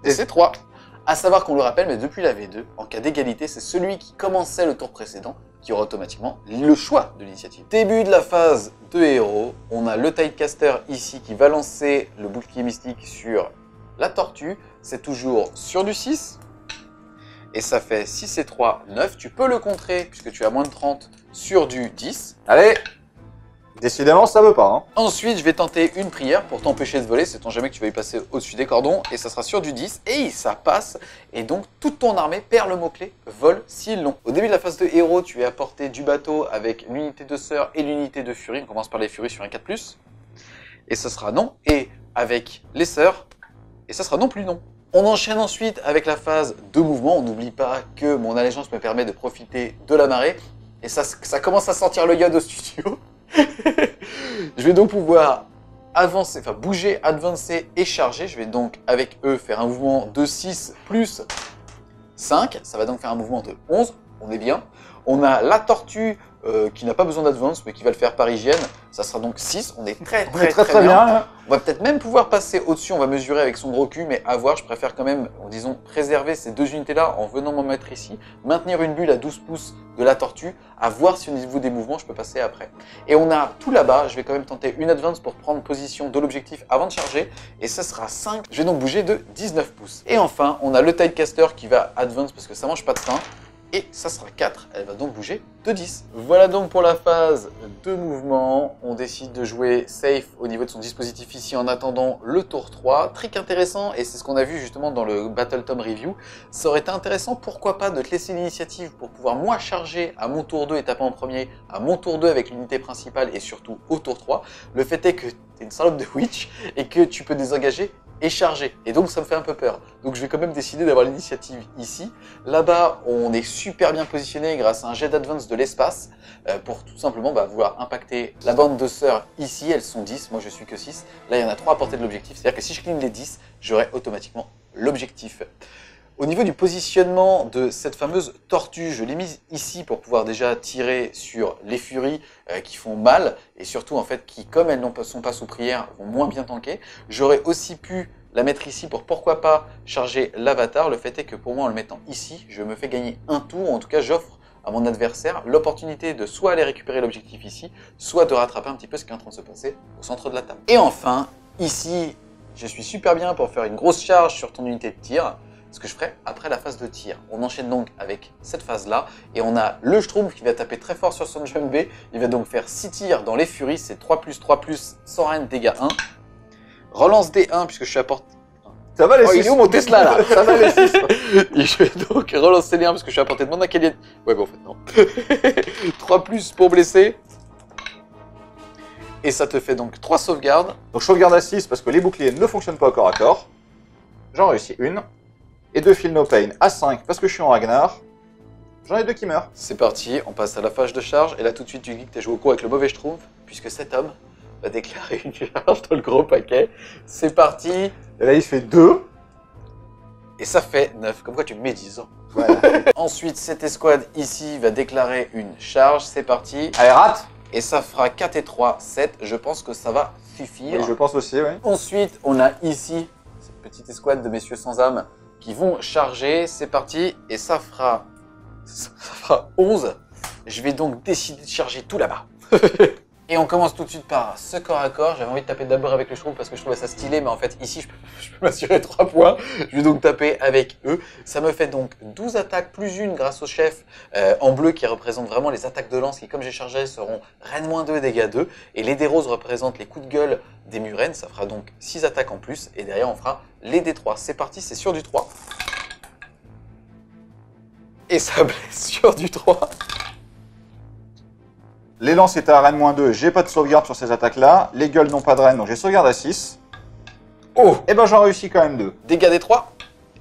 Speaker 1: Et c'est 3. À savoir qu'on le rappelle, mais depuis la V2, en cas d'égalité, c'est celui qui commençait le tour précédent qui aura automatiquement le choix de l'initiative. Début de la phase de héros, on a le Tidecaster ici qui va lancer le bouclier mystique sur la tortue. C'est toujours sur du 6. Et ça fait 6 et 3, 9. Tu peux le contrer, puisque tu as moins de 30, sur du 10.
Speaker 2: Allez! Décidément, ça veut pas. Hein.
Speaker 1: Ensuite, je vais tenter une prière pour t'empêcher de voler. Sait-on jamais que tu vas y passer au-dessus des cordons. Et ça sera sur du 10. Et ça passe. Et donc, toute ton armée perd le mot-clé vol s'ils l'ont. Au début de la phase de héros, tu es apporté du bateau avec l'unité de sœur et l'unité de furie. On commence par les furies sur un 4+. Et ça sera non. Et avec les sœurs. Et ça sera non plus non. On enchaîne ensuite avec la phase de mouvement. On n'oublie pas que mon allégeance me permet de profiter de la marée. Et ça commence à sentir le iode au studio. Je vais donc pouvoir avancer, enfin bouger, avancer et charger. Je vais donc avec eux faire un mouvement de 6 plus 5. Ça va donc faire un mouvement de 11. On est bien. On a la tortue qui n'a pas besoin d'advance mais qui va le faire par hygiène. Ça sera donc 6. On est très bien.
Speaker 2: Hein.
Speaker 1: On va peut-être même pouvoir passer au-dessus. On va mesurer avec son gros cul, mais à voir. Je préfère quand même, disons, préserver ces deux unités-là en venant m'en mettre ici. Maintenir une bulle à 12 pouces de la tortue. À voir si au niveau des mouvements, je peux passer après. Et on a tout là-bas. Je vais quand même tenter une advance pour prendre position de l'objectif avant de charger. Et ça sera 5. Je vais donc bouger de 19 pouces. Et enfin, on a le Tidecaster qui va advance parce que ça mange pas de pain. Et ça sera 4, elle va donc bouger de 10. Voilà donc pour la phase de mouvement. On décide de jouer safe au niveau de son dispositif ici en attendant le tour 3. Trick intéressant, et c'est ce qu'on a vu justement dans le Battle Tom Review. Ça aurait été intéressant, pourquoi pas, de te laisser l'initiative pour pouvoir moi charger à mon tour 2 et taper en premier, à mon tour 2 avec l'unité principale et surtout au tour 3. Le fait est que tu es une salope de witch et que tu peux désengager et charger. Et donc ça me fait un peu peur. Donc je vais quand même décider d'avoir l'initiative ici. Là-bas, on est super bien positionné grâce à un jet d'advance de l'espace pour tout simplement vouloir impacter la bande de sœurs ici. Elles sont 10, moi je suis que 6. Là, il y en a 3 à portée de l'objectif. C'est-à-dire que si je cligne les 10, j'aurai automatiquement l'objectif. Au niveau du positionnement de cette fameuse tortue, je l'ai mise ici pour pouvoir déjà tirer sur les furies qui font mal et surtout en fait qui, comme elles ne sont pas sous prière, vont moins bien tanker. J'aurais aussi pu la mettre ici pour pourquoi pas charger l'avatar. Le fait est que pour moi en le mettant ici, je me fais gagner un tour, en tout cas j'offre à mon adversaire l'opportunité de soit aller récupérer l'objectif ici, soit de rattraper un petit peu ce qui est en train de se passer au centre de la table. Et enfin, ici, je suis super bien pour faire une grosse charge sur ton unité de tir. Ce que je ferai après la phase de tir. On enchaîne donc avec cette phase-là, et on a le Schtroumpf qui va taper très fort sur son jump B. Il va donc faire 6 tirs dans les furies, c'est 3+3+, sans reine, dégâts 1. Relance D1, puisque je suis à portée...
Speaker 2: Ça va les 6.
Speaker 1: Il est où mon Tesla là? Ça va les 6. Et je vais donc relancer les 1 parce que je suis à portée de mon Akelian. Ouais, bon en fait non. 3+ pour blesser. Et ça te fait donc 3 sauvegardes.
Speaker 2: Donc je sauvegarde à 6 parce que les boucliers ne fonctionnent pas au corps à corps. J'en réussis une. Et 2 Feel No Pain à 5 parce que je suis en Ragnar. J'en ai 2 qui meurent.
Speaker 1: C'est parti, on passe à la phase de charge. Et là tout de suite tu dis que tu as joué au coup avec le mauvais Schtroumpf, puisque cet homme va déclarer une charge dans le gros paquet. C'est parti.
Speaker 2: Et là il fait 2.
Speaker 1: Et ça fait 9, comme quoi tu médises.
Speaker 2: Voilà.
Speaker 1: Ensuite cette escouade ici va déclarer une charge. C'est parti.
Speaker 2: Allez, rate.
Speaker 1: Et ça fera 4 et 3, 7. Je pense que ça va suffire.
Speaker 2: Oui, je pense aussi, oui.
Speaker 1: Ensuite on a ici cette petite escouade de messieurs sans âme qui vont charger, c'est parti, et ça fera 11. Je vais donc décider de charger tout là-bas. Et on commence tout de suite par ce corps à corps. J'avais envie de taper d'abord avec le Schtroumpf parce que je trouvais ça stylé, mais en fait ici je peux m'assurer 3 points. Je vais donc taper avec eux. Ça me fait donc 12 attaques plus une grâce au chef en bleu qui représente vraiment les attaques de lance qui, comme j'ai chargé, seront reine -2 dégâts 2. Et les dés roses représentent les coups de gueule des murennes. Ça fera donc 6 attaques en plus. Et derrière on fera les D3. C'est parti, c'est sur du 3. Et ça blesse sur du 3.
Speaker 2: Les lances étaient à Rennes-2, j'ai pas de sauvegarde sur ces attaques-là. Les gueules n'ont pas de Rennes, donc j'ai sauvegarde à 6.
Speaker 1: Oh!
Speaker 2: Et ben j'en réussis quand même 2.
Speaker 1: Dégâts des 3.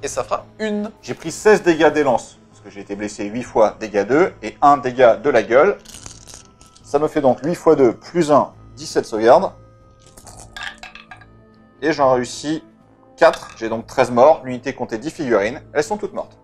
Speaker 1: Et ça fera une.
Speaker 2: J'ai pris 16 dégâts des lances, parce que j'ai été blessé 8 fois, dégâts 2, et 1 dégât de la gueule. Ça me fait donc 8 x 2 plus 1, 17 sauvegardes. Et j'en réussis 4, j'ai donc 13 morts. L'unité comptait 10 figurines, elles sont toutes mortes.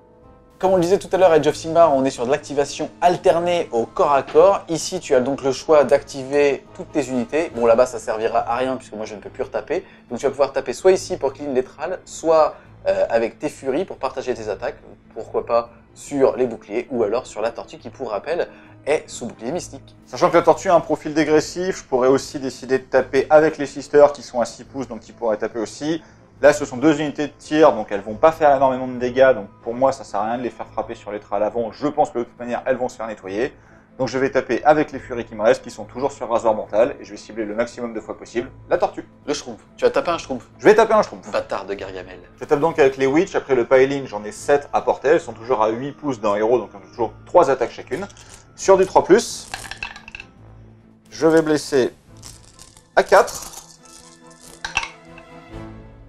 Speaker 1: Comme on le disait tout à l'heure, Age of Sigmar, on est sur de l'activation alternée au corps à corps. Ici, tu as donc le choix d'activer toutes tes unités. Bon, là-bas, ça servira à rien puisque moi, je ne peux plus retaper. Donc, tu vas pouvoir taper soit ici pour clean l'étral, soit avec tes furies pour partager tes attaques. Pourquoi pas sur les boucliers ou alors sur la tortue qui, pour rappel, est sous bouclier mystique.
Speaker 2: Sachant que la tortue a un profil dégressif, je pourrais aussi décider de taper avec les sisters qui sont à 6 pouces, donc qui pourraient taper aussi. Là, ce sont 2 unités de tir, donc elles vont pas faire énormément de dégâts. Donc pour moi, ça sert à rien de les faire frapper sur les trails avant. Je pense que de toute manière, elles vont se faire nettoyer. Donc je vais taper avec les furies qui me restent, qui sont toujours sur rasoir mental. Et je vais cibler le maximum de fois possible la tortue.
Speaker 1: Le Schtroumpf. Tu vas taper un Schtroumpf.
Speaker 2: Je vais taper un Schtroumpf.
Speaker 1: Bâtard de Gargamel.
Speaker 2: Je tape donc avec les Witch. Après le Piling, j'en ai 7 à portée. Elles sont toujours à 8 pouces d'un héros, donc j'ai toujours 3 attaques chacune. Sur du 3+, je vais blesser à 4.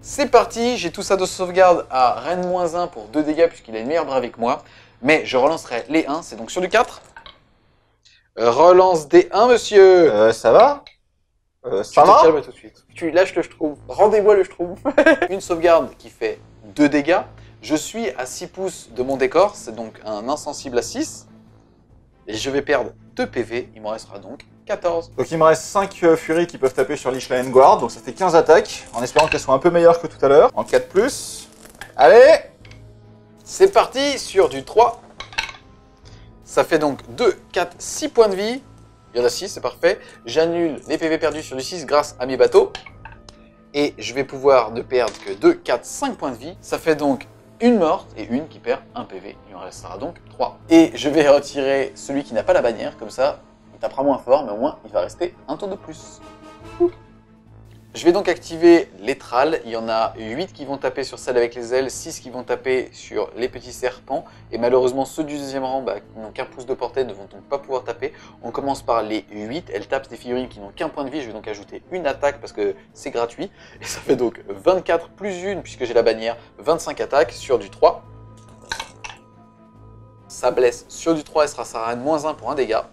Speaker 1: C'est parti, j'ai tout ça de sauvegarde à Rennes-1 pour 2 dégâts puisqu'il a une meilleure braverie que moi. Mais je relancerai les 1, c'est donc sur du 4. Relance des 1, monsieur.
Speaker 2: Ça va
Speaker 1: Ça va. Calme tout de suite. Tu lâches le Schtroumpf. Rendez-moi le Schtroumpf. Une sauvegarde qui fait 2 dégâts. Je suis à 6 pouces de mon décor, c'est donc un insensible à 6. Et je vais perdre 2 PV, il m'en restera donc 14.
Speaker 2: Donc il me reste 5 furies qui peuvent taper sur Lich Lion Guard, donc ça fait 15 attaques, en espérant qu'elles soient un peu meilleures que tout à l'heure. En 4+. Allez!
Speaker 1: C'est parti sur du 3. Ça fait donc 2, 4, 6 points de vie. Il y en a 6, c'est parfait. J'annule les PV perdus sur du 6 grâce à mes bateaux. Et je vais pouvoir ne perdre que 2, 4, 5 points de vie. Ça fait donc une morte et une qui perd un PV. Il en restera donc 3. Et je vais retirer celui qui n'a pas la bannière, comme ça, il tapera moins fort, mais au moins, il va rester un tour de plus. Je vais donc activer les trals. Il y en a 8 qui vont taper sur celle avec les ailes, 6 qui vont taper sur les petits serpents. Et malheureusement, ceux du deuxième rang qui n'ont qu'un pouce de portée ne vont donc pas pouvoir taper. On commence par les 8. Elles tapent des figurines qui n'ont qu'un point de vie. Je vais donc ajouter une attaque parce que c'est gratuit. Et ça fait donc 24 plus 1, puisque j'ai la bannière, 25 attaques sur du 3. Ça blesse sur du 3 et sera ça -1 pour un dégât.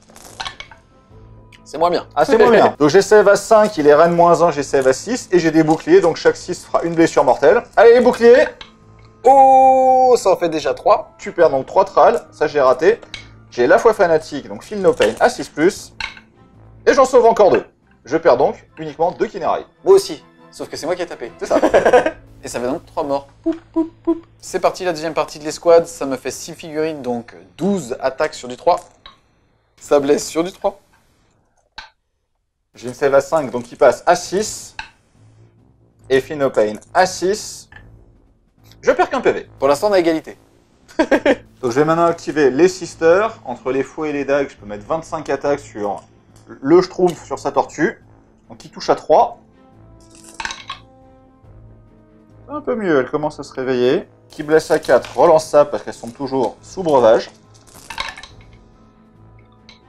Speaker 1: C'est moins bien.
Speaker 2: Ah, c'est moins bien. Donc j'ai save à 5, il est Rennes-1, j'ai save à 6, et j'ai des boucliers, donc chaque 6 fera une blessure mortelle. Allez, les boucliers!
Speaker 1: Oh, ça en fait déjà 3.
Speaker 2: Tu perds donc 3 trals, ça j'ai raté. J'ai la foi fanatique, donc feel no pain à 6+, et j'en sauve encore 2. Je perds donc uniquement 2 Kinerai.
Speaker 1: Moi aussi, sauf que c'est moi qui ai tapé.
Speaker 2: C'est ça.
Speaker 1: Et ça fait donc 3 morts. Poup, poup, poup. C'est parti, la deuxième partie de l'escouade. Ça me fait 6 figurines, donc 12 attaques sur du 3. Ça blesse sur du 3.
Speaker 2: J'ai une save à 5, donc il passe à 6. Et feel no pain à 6. Je perds qu'un PV.
Speaker 1: Pour l'instant, on a égalité.
Speaker 2: Donc je vais maintenant activer les sisters. Entre les fouets et les dagues, je peux mettre 25 attaques sur le Schtroumpf sur sa tortue. Donc il touche à 3. Un peu mieux, elle commence à se réveiller. Qui blesse à 4, relance ça parce qu'elles sont toujours sous breuvage.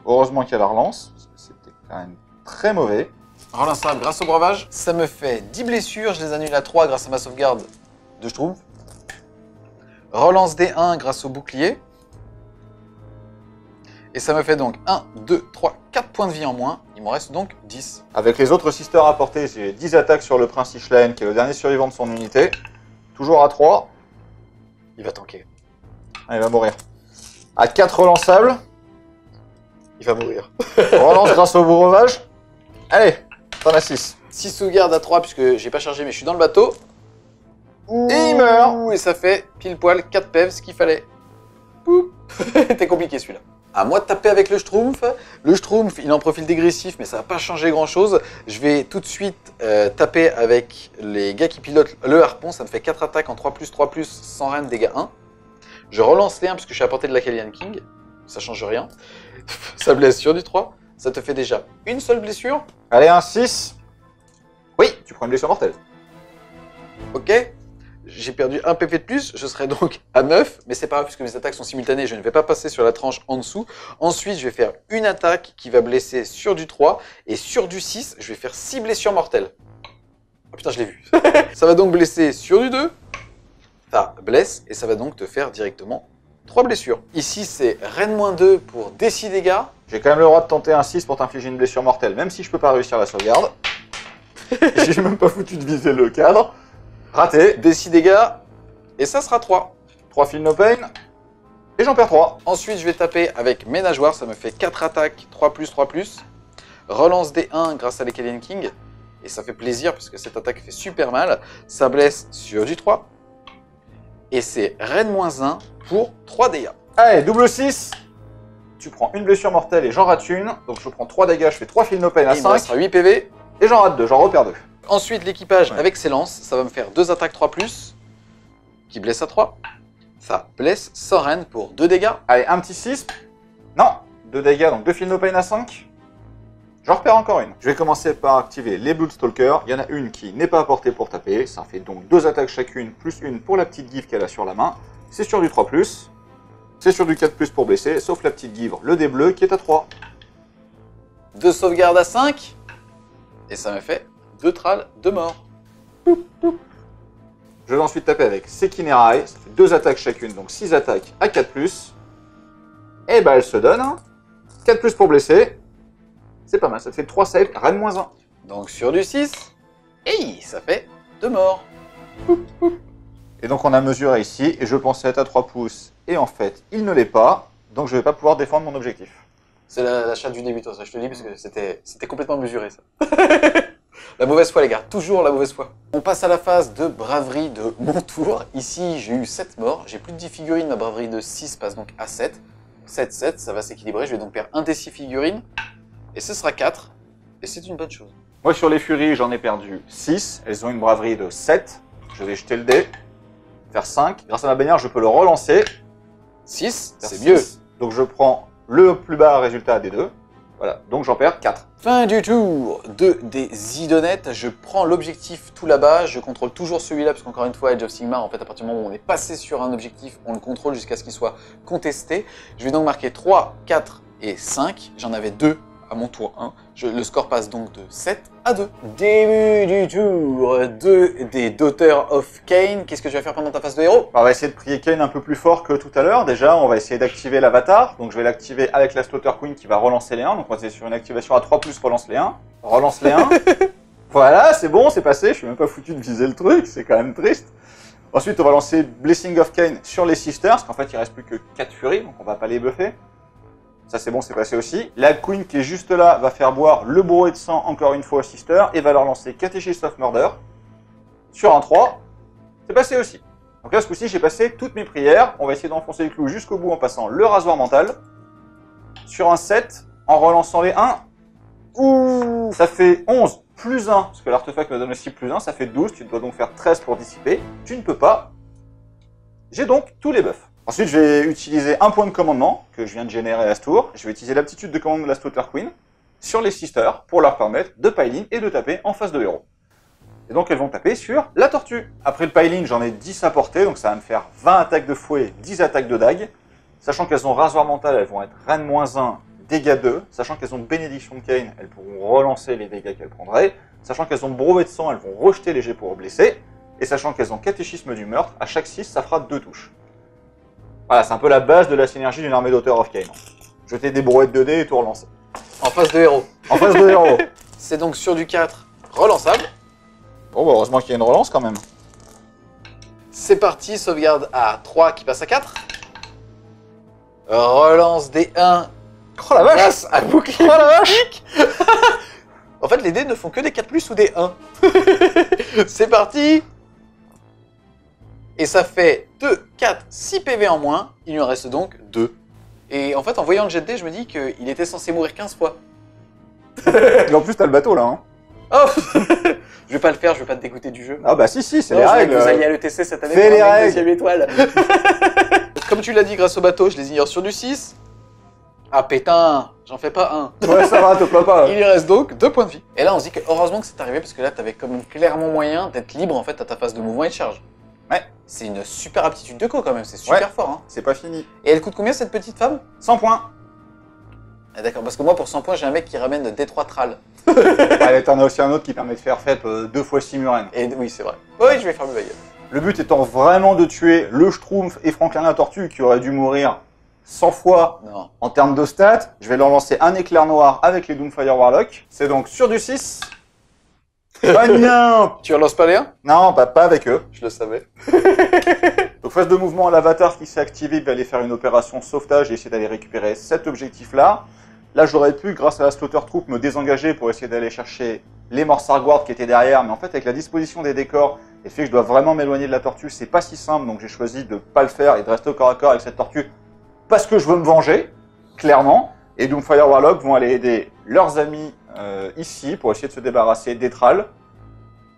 Speaker 2: Heureusement qu'elle la relance, parce que c'était quand même très mauvais.
Speaker 1: Relançable grâce au breuvage. Ça me fait 10 blessures, je les annule à 3 grâce à ma sauvegarde de Schtroumpf. Relance des 1 grâce au bouclier. Et ça me fait donc 1, 2, 3, 4 points de vie en moins. Il m'en reste donc 10.
Speaker 2: Avec les autres sisters à portée, j'ai 10 attaques sur le prince Ishlaen, qui est le dernier survivant de son unité. Toujours à 3.
Speaker 1: Il va tanker.
Speaker 2: Ah, il va mourir. À 4 relançables.
Speaker 1: Il va mourir.
Speaker 2: Relance grâce au breuvage. Allez, t'en as 6.
Speaker 1: 6 sauvegardes à 3 puisque j'ai pas chargé mais je suis dans le bateau.
Speaker 2: Et il meurt.
Speaker 1: Et ça fait pile poil 4 PV, ce qu'il fallait. Poup. C'était compliqué celui-là. À moi de taper avec le Schtroumpf. Le Schtroumpf, il est en profil dégressif, mais ça va pas changer grand-chose. Je vais tout de suite taper avec les gars qui pilotent le harpon. Ça me fait 4 attaques en 3+, sans reine, dégâts 1. Je relance les 1 puisque je suis à portée de la Kalian King. Ça change rien. Ça blesse sur du 3. Ça te fait déjà une seule blessure.
Speaker 2: Allez, un 6. Oui, tu prends une blessure mortelle.
Speaker 1: Ok. J'ai perdu un PV de plus, je serai donc à 9, mais c'est pas grave puisque mes attaques sont simultanées, je ne vais pas passer sur la tranche en dessous. Ensuite, je vais faire une attaque qui va blesser sur du 3, et sur du 6, je vais faire 6 blessures mortelles. Oh putain, je l'ai vu. Ça va donc blesser sur du 2, ça blesse, et ça va donc te faire directement 3 blessures. Ici, c'est Rennes-2 pour des 6 dégâts.
Speaker 2: J'ai quand même le droit de tenter un 6 pour t'infliger une blessure mortelle, même si je peux pas réussir la sauvegarde. J'ai même pas foutu de viser le cadre. Raté.
Speaker 1: Des 6 dégâts, et ça sera 3.
Speaker 2: 3 feel no pain. Et j'en perds 3.
Speaker 1: Ensuite, je vais taper avec mes nageoires, ça me fait 4 attaques, 3+, relance des 1 grâce à l'Ecalian King, et ça fait plaisir parce que cette attaque fait super mal. Ça blesse sur du 3, et c'est Rennes-1 pour 3 dégâts.
Speaker 2: Allez, double 6. Tu prends une blessure mortelle et j'en rate une. Donc je prends 3 dégâts, je fais 3 feel no pain à
Speaker 1: Il me
Speaker 2: 5.
Speaker 1: restera 8 PV.
Speaker 2: Et j'en rate 2, j'en repère 2.
Speaker 1: Ensuite, l'équipage avec ses lances, ça va me faire 2 attaques 3+, qui blesse à 3. Ça blesse Soren pour 2 dégâts.
Speaker 2: Allez, un petit 6. Non, 2 dégâts, donc 2 feel no pain à 5. J'en repère encore une. Je vais commencer par activer les Bloodstalkers. Il y en a une qui n'est pas à portée pour taper. Ça fait donc 2 attaques chacune, plus une pour la petite give qu'elle a sur la main. C'est sur du 3+. C'est sur du 4+, pour blesser, sauf la petite give, le dé bleu qui est à 3.
Speaker 1: 2 sauvegardes à 5. Et ça me fait 2 trals, 2 morts.
Speaker 2: Je vais ensuite taper avec Sekinerai. Ça fait 2 attaques chacune, donc 6 attaques à 4+. Et bah elle se donne. 4+ pour blesser. C'est pas mal, ça te fait 3 saves, Rennes-1.
Speaker 1: Donc sur du 6, et ça fait 2 morts.
Speaker 2: Et donc on a mesuré ici, et je pensais être à 3 pouces. Et en fait, il ne l'est pas, donc je vais pas pouvoir défendre mon objectif.
Speaker 1: C'est la chatte du débutant, ça je te le dis, parce que c'était complètement mesuré, ça. La mauvaise foi, les gars, toujours la mauvaise foi. On passe à la phase de braverie de mon tour. Ici, j'ai eu 7 morts, j'ai plus de 10 figurines, ma braverie de 6 passe donc à 7. 7, 7, ça va s'équilibrer, je vais donc perdre un des 6 figurines, et ce sera 4, et c'est une bonne chose.
Speaker 2: Moi sur les furies, j'en ai perdu 6, elles ont une braverie de 7. Je vais jeter le dé, faire 5. Grâce à ma bannière, je peux le relancer.
Speaker 1: 6, c'est
Speaker 2: 6.
Speaker 1: mieux.
Speaker 2: Donc je prends le plus bas résultat des deux. Voilà, donc j'en perds 4.
Speaker 1: Fin du tour de des idonettes, je prends l'objectif tout là-bas, je contrôle toujours celui-là, parce qu'encore une fois, Age of Sigmar, en fait, à partir du moment où on est passé sur un objectif, on le contrôle jusqu'à ce qu'il soit contesté. Je vais donc marquer 3, 4 et 5, j'en avais 2 à mon tour 1, le score passe donc de 7 à 2. Début du tour des Daughters of Cain, qu'est-ce que tu vas faire pendant ta phase de héros?
Speaker 2: On va essayer de prier Kane un peu plus fort que tout à l'heure. Déjà, on va essayer d'activer l'avatar. Donc je vais l'activer avec la Slaughter Queen qui va relancer les 1. Donc on va essayer sur une activation à 3+, relance les 1. Relance les 1. Voilà, c'est bon, c'est passé. Je suis même pas foutu de viser le truc, c'est quand même triste. Ensuite, on va lancer Blessing of Cain sur les Sisters, parce qu'en fait, il reste plus que 4 furies, donc on va pas les buffer. Ça c'est bon, c'est passé aussi. La Queen qui est juste là va faire boire le bourreau de sang encore une fois aux Sisters et va leur lancer Catechist of Murder sur un 3. C'est passé aussi. Donc là, ce coup-ci, j'ai passé toutes mes prières. On va essayer d'enfoncer le clou jusqu'au bout en passant le rasoir mental. Sur un 7, en relançant les 1. Ouh, ça fait 11 plus 1, parce que l'artefact me donne aussi plus 1, ça fait 12. Tu dois donc faire 13 pour dissiper. Tu ne peux pas. J'ai donc tous les buffs. Ensuite, je vais utiliser un point de commandement que je viens de générer à ce tour. Je vais utiliser l'aptitude de commande de la Slaughter Queen sur les Sisters pour leur permettre de pile-in et de taper en face de héros. Et donc elles vont taper sur la tortue. Après le pile-in, j'en ai 10 à porter, donc ça va me faire 20 attaques de fouet, 10 attaques de dague. Sachant qu'elles ont rasoir mental, elles vont être Rennes-1, dégâts 2. Sachant qu'elles ont bénédiction de Cain, elles pourront relancer les dégâts qu'elles prendraient. Sachant qu'elles ont brevet de sang, elles vont rejeter les jets pour blesser. Et sachant qu'elles ont catéchisme du meurtre, à chaque 6, ça fera 2 touches. Voilà, c'est un peu la base de la synergie d'une armée d'auteurs of Cain. Jeter des brouettes de dés et tout relancer.
Speaker 1: En face de héros.
Speaker 2: En face de héros.
Speaker 1: C'est donc sur du 4, relançable.
Speaker 2: Bon, bah heureusement qu'il y a une relance quand même.
Speaker 1: C'est parti, sauvegarde à 3 qui passe à 4. Relance des 1.
Speaker 2: Oh la vache!
Speaker 1: Grâce à bouclier.
Speaker 2: Oh la vache!
Speaker 1: En fait, les dés ne font que des 4+, ou des 1. C'est parti! Et ça fait 2, 4, 6 PV en moins. Il lui en reste donc 2. Et en fait, en voyant le jet de dés, je me dis qu'il était censé mourir 15 fois.
Speaker 2: Et en plus, t'as le bateau là, hein.
Speaker 1: Oh. Je vais pas le faire, je vais pas te dégoûter du jeu.
Speaker 2: Ah bah si, c'est
Speaker 1: Non,
Speaker 2: les
Speaker 1: je voulais
Speaker 2: règles.
Speaker 1: que vous alliez à l'ETC cette année
Speaker 2: Fais
Speaker 1: pour
Speaker 2: les
Speaker 1: avoir une
Speaker 2: règles.
Speaker 1: deuxième étoile. Comme tu l'as dit, grâce au bateau, je les ignore sur du 6. Ah pétain, j'en fais pas un.
Speaker 2: Ouais, ça va, te plains pas.
Speaker 1: Il lui reste donc 2 points de vie. Et là, on se dit que heureusement que c'est arrivé, parce que là, t'avais quand même clairement moyen d'être libre en fait à ta phase de mouvement et de charge.
Speaker 2: Ouais.
Speaker 1: C'est une super aptitude de co quand même, c'est super fort. Hein.
Speaker 2: C'est pas fini.
Speaker 1: Et elle coûte combien cette petite femme?
Speaker 2: 100 points.
Speaker 1: Ah, d'accord, parce que moi pour 100 points, j'ai un mec qui ramène Détroit Thrall.
Speaker 2: Allez, t'en as aussi un autre qui permet de faire FEP 2 fois 6 Muren.
Speaker 1: Et oui, c'est vrai. Oui, je vais faire le baguette.
Speaker 2: Le but étant vraiment de tuer le Schtroumpf et Franklin la Tortue qui aurait dû mourir 100 fois
Speaker 1: Non.
Speaker 2: en termes de stats. Je vais leur lancer un éclair noir avec les Doomfire Warlock. C'est donc sur du 6. Pas bien.
Speaker 1: Tu relances pas les 1?
Speaker 2: Non, pas avec eux.
Speaker 1: Je le savais.
Speaker 2: Donc phase de mouvement, l'avatar qui s'est activé va aller faire une opération sauvetage et essayer d'aller récupérer cet objectif-là. Là, j'aurais pu, grâce à la Slaughter Troop, me désengager pour essayer d'aller chercher les Morsarguard qui étaient derrière. Mais en fait, avec la disposition des décors et le fait que je dois vraiment m'éloigner de la tortue, c'est pas si simple. Donc j'ai choisi de pas le faire et de rester au corps à corps avec cette tortue parce que je veux me venger, clairement. Et Doomfire Warlock vont aller aider leurs amis ici pour essayer de se débarrasser des Thralls,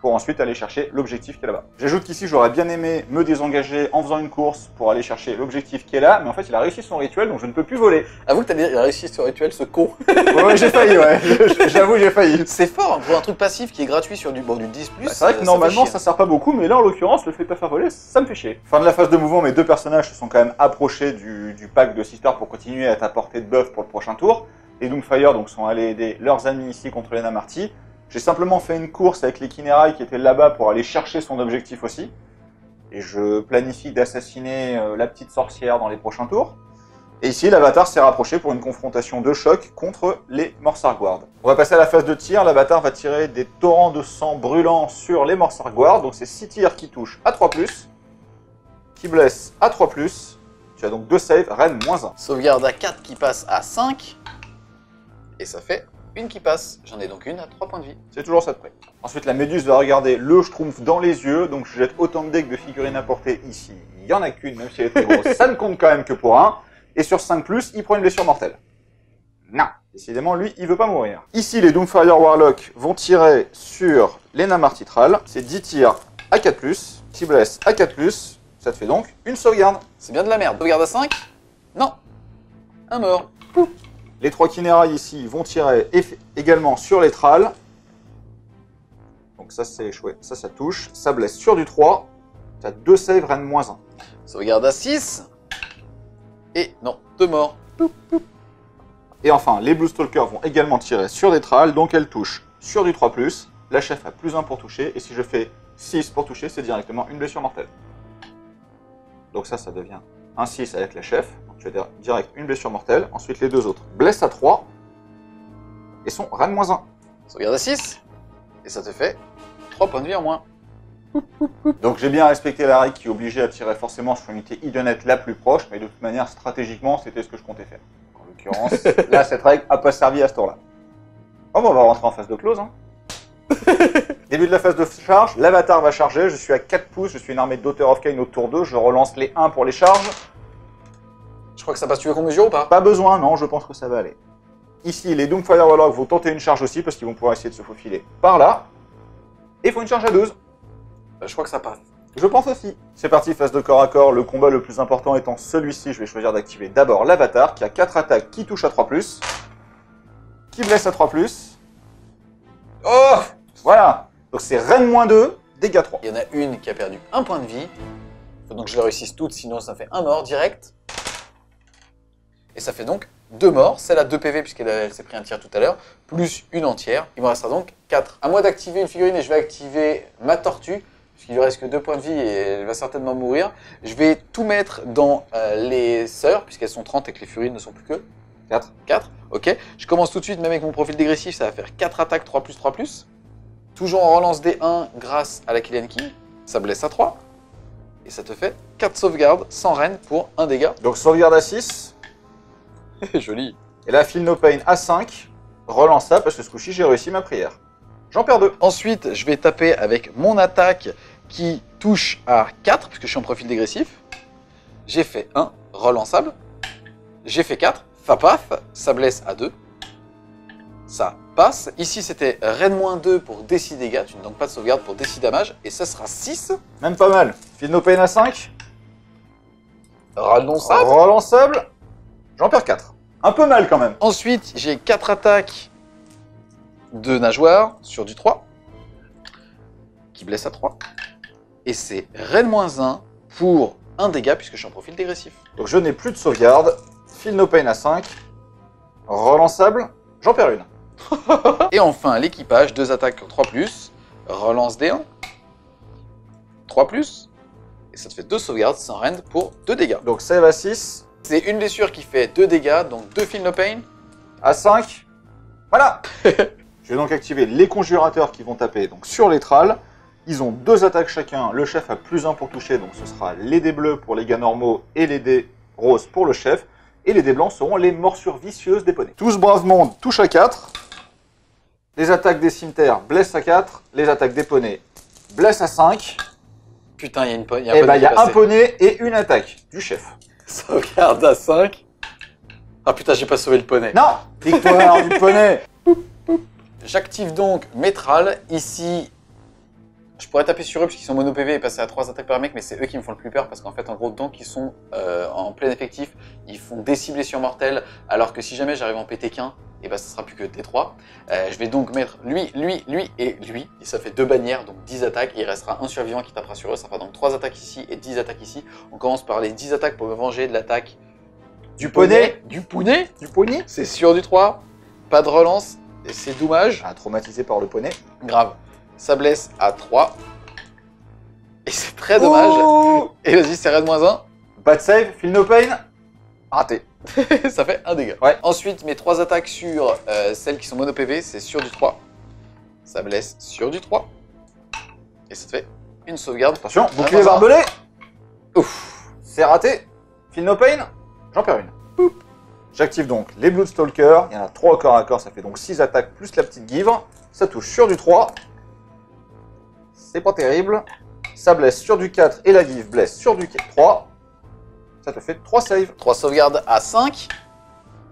Speaker 2: pour ensuite aller chercher l'objectif qui est là-bas. J'ajoute qu'ici, j'aurais bien aimé me désengager en faisant une course pour aller chercher l'objectif qui est là, mais en fait, il a réussi son rituel, donc je ne peux plus voler.
Speaker 1: Avoue que t'as réussi ce rituel, ce con.
Speaker 2: Ouais, j'ai failli, ouais. J'avoue, j'ai failli.
Speaker 1: C'est fort hein, pour un truc passif qui est gratuit sur du 10+.
Speaker 2: Bah, c'est vrai que normalement, ça sert pas beaucoup, mais là, en l'occurrence, le fait de pas faire voler, ça me fait chier. Fin de la phase de mouvement, mes deux personnages se sont quand même approchés du pack de Sister pour continuer à être à portée de buff pour le prochain tour. Les Doomfire donc, sont allés aider leurs amis ici contre les Namarty. J'ai simplement fait une course avec les Kinerai qui étaient là-bas pour aller chercher son objectif aussi. Et je planifie d'assassiner la petite sorcière dans les prochains tours. Et ici, l'avatar s'est rapproché pour une confrontation de choc contre les Morsarguard. On va passer à la phase de tir. L'avatar va tirer des torrents de sang brûlant sur les Morsarguard. Donc c'est 6 tirs qui touchent à 3+, qui blessent à 3+. Tu as donc 2 saves, Rennes -1.
Speaker 1: Sauvegarde à 4 qui passe à 5. Et ça fait une qui passe. J'en ai donc une à 3 points de vie.
Speaker 2: C'est toujours ça de près. Ensuite, la Méduse va regarder le Schtroumpf dans les yeux. Donc je jette autant de dés que de figurines à portée ici. Il n'y en a qu'une, même si elle est très grosse. Ça ne compte quand même que pour 1. Et sur 5+, il prend une blessure mortelle. Non. Décidément, lui, il veut pas mourir. Ici, les Doomfire Warlock vont tirer sur les Namarty Thrall. C'est 10 tirs à 4+, qui blessent à 4+. Ça te fait donc une sauvegarde.
Speaker 1: C'est bien de la merde. Sauvegarde à 5? Non. Un mort. Pouf.
Speaker 2: Les 3 Kinerai ici vont tirer également sur les Thralls. Donc ça, c'est échoué. Ça touche. Ça blesse sur du 3. Tu as 2 saves, Rennes -1.
Speaker 1: Sauvegarde à 6. Et non, 2 morts.
Speaker 2: Et enfin, les Blue Stalkers vont également tirer sur des Thralls. Donc elles touchent sur du 3+. La chef a +1 pour toucher. Et si je fais 6 pour toucher, c'est directement une blessure mortelle. Donc ça devient un 6 avec la chef. Donc tu as direct une blessure mortelle. Ensuite, les deux autres blessent à 3 et sont Rennes -1.
Speaker 1: Sauvegarde à 6. Et ça te fait 3 points de vie en moins.
Speaker 2: Donc j'ai bien respecté la règle qui obligeait à tirer forcément sur l'unité idonette la plus proche. Mais de toute manière, stratégiquement, c'était ce que je comptais faire. En l'occurrence, là, cette règle n'a pas servi à ce tour-là. Oh, bon, on va rentrer en phase de close. Hein. Début de la phase de charge, l'avatar va charger, je suis à 4 pouces, je suis une armée de Daughter of Cain autour d'eux, je relance les 1 pour les charges.
Speaker 1: Je crois que ça passe, tu veux qu'on mesure ou pas?
Speaker 2: Pas besoin, non, je pense que ça va aller. Ici, les Doomfire Warlock vont tenter une charge aussi, parce qu'ils vont pouvoir essayer de se faufiler par là. Et il faut une charge à 12.
Speaker 1: Je crois que ça passe.
Speaker 2: Je pense aussi. C'est parti, phase de corps à corps, le combat le plus important étant celui-ci, je vais choisir d'activer d'abord l'avatar, qui a 4 attaques qui touchent à 3+, qui blesse à 3+.
Speaker 1: Oh!
Speaker 2: Voilà. Donc c'est Rennes -2, dégâts 3.
Speaker 1: Il y en a une qui a perdu 1 point de vie. Faut donc que je les réussisse toutes, sinon ça fait 1 mort direct. Et ça fait donc 2 morts. Celle à 2 PV puisqu'elle s'est pris un tir tout à l'heure, plus une entière. Il me restera donc 4. À moi d'activer une figurine et je vais activer ma tortue, puisqu'il lui reste que 2 points de vie et elle va certainement mourir. Je vais tout mettre dans les sœurs, puisqu'elles sont 30 et que les figurines ne sont plus que 4. 4, ok. Je commence tout de suite, même avec mon profil dégressif, ça va faire 4 attaques 3+, 3+. Toujours en relance des 1 grâce à la Killian Key. Ça blesse à 3. Et ça te fait 4 sauvegardes sans reine pour 1 dégât.
Speaker 2: Donc sauvegarde à 6.
Speaker 1: Joli.
Speaker 2: Et là, Feel No Pain à 5. Relance ça parce que ce coup-ci, j'ai réussi ma prière. J'en perds 2.
Speaker 1: Ensuite, je vais taper avec mon attaque qui touche à 4, puisque je suis en profil dégressif. J'ai fait 1, relançable. J'ai fait 4, paf, ça blesse à 2. Ça passe. Ici, c'était Rennes -2 pour DC dégâts. Tu n'as donc pas de sauvegarde pour DC damage. Et ça sera 6.
Speaker 2: Même pas mal. Feel No Pain à 5.
Speaker 1: Relançable.
Speaker 2: Relançable. J'en perds 4. Un peu mal quand même.
Speaker 1: Ensuite, j'ai 4 attaques de nageoire sur du 3. Qui blesse à 3. Et c'est Raid-1 pour 1 dégât puisque je suis en profil dégressif.
Speaker 2: Donc je n'ai plus de sauvegarde. Feel no pain à 5. Relançable, j'en perds une.
Speaker 1: Et enfin, l'équipage, 2 attaques 3+, relance D1, 3+, et ça te fait 2 sauvegardes sans rend pour 2 dégâts.
Speaker 2: Donc save à 6.
Speaker 1: C'est une blessure qui fait 2 dégâts, donc 2 Feel no pain.
Speaker 2: À 5. Voilà. Je vais donc activer les conjurateurs qui vont taper donc sur les trals. Ils ont 2 attaques chacun. Le chef a +1 pour toucher, donc ce sera les dés bleus pour les gars normaux et les dés roses pour le chef. Et les dés blancs seront les morsures vicieuses des poneys. Tous braves monde touchent à 4. Les attaques des cimetières blessent à 4. Les attaques des poneys blessent à 5.
Speaker 1: Putain, il y a une poney.
Speaker 2: Et bah il y a un poney et une attaque du chef.
Speaker 1: Sauvegarde à 5. Ah putain, j'ai pas sauvé le poney.
Speaker 2: Non, victoire du poney.
Speaker 1: J'active donc mes trals. Ici, je pourrais taper sur eux puisqu'ils sont mono PV et passer à 3 attaques par mec, mais c'est eux qui me font le plus peur parce qu'en fait, en gros, tant qu'ils sont en plein effectif, ils font des blessures mortelles, alors que si jamais j'arrive à en péter qu'un, et bah ça sera plus que T3. Je vais donc mettre lui et lui, et ça fait 2 bannières, donc 10 attaques, et il restera un survivant qui tapera sur eux, ça fera donc 3 attaques ici et 10 attaques ici. On commence par les 10 attaques pour me venger de l'attaque
Speaker 2: Du poney.
Speaker 1: Du poney.
Speaker 2: Du poney.
Speaker 1: C'est sur du 3, pas de relance, et c'est dommage.
Speaker 2: Ah, traumatisé par le poney.
Speaker 1: Grave. Ça blesse à 3. Et c'est très dommage.
Speaker 2: Oh,
Speaker 1: Et vas-y, c'est Raid-1.
Speaker 2: bad save, feel no pain. Raté.
Speaker 1: Ça fait 1 dégât.
Speaker 2: Ouais.
Speaker 1: Ensuite, mes 3 attaques sur celles qui sont mono PV, c'est sur du 3. Ça blesse sur du 3. Et ça te fait une sauvegarde.
Speaker 2: Attention, bouclier
Speaker 1: Raid-1.
Speaker 2: barbelé.
Speaker 1: Ouf.
Speaker 2: C'est raté. Feel no pain. J'en perds une. Oup. J'active donc les Bloodstalkers. Il y en a 3 au corps à corps, ça fait donc 6 attaques plus la petite givre. Ça touche sur du 3. C'est pas terrible. Ça blesse sur du 4 et la give blesse sur du 3. Ça te fait 3 saves.
Speaker 1: 3 sauvegardes à 5.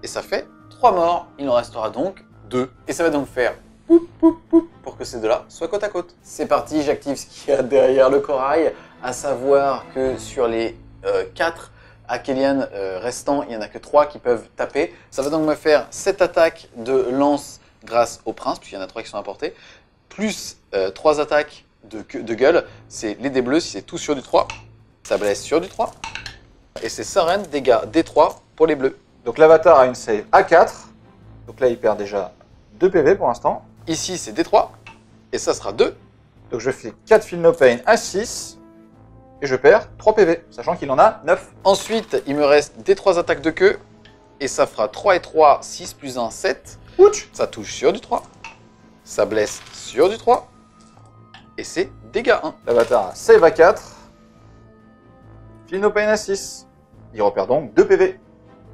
Speaker 1: Et ça fait 3 morts. Il en restera donc 2. Et ça va donc faire poup, poup, poup, pour que ces deux-là soient côte à côte. C'est parti, j'active ce qu'il y a derrière le corail. À savoir que sur les 4 Akhelian restants, il n'y en a que 3 qui peuvent taper. Ça va donc me faire 7 attaques de lance grâce au prince, puisqu'il y en a 3 qui sont apportés. Plus 3 attaques de gueule. C'est les dés bleus, si c'est tout sur du 3. Ça blesse sur du 3. Et c'est Saren, dégâts D3 pour les bleus.
Speaker 2: Donc l'avatar a une save à 4. Donc là, il perd déjà 2 PV pour l'instant.
Speaker 1: Ici, c'est D3. Et ça sera 2.
Speaker 2: Donc je fais 4 feel no pain à 6. Et je perds 3 PV, sachant qu'il en a 9.
Speaker 1: Ensuite, il me reste D3 attaques de queue. Et ça fera 3 et 3, 6 plus 1, 7.
Speaker 2: Ouch.
Speaker 1: Ça touche sur du 3. Ça blesse sur du 3. Et c'est dégâts 1.
Speaker 2: L'avatar a save à 4. Feel no pain à 6. Il repère donc 2 PV.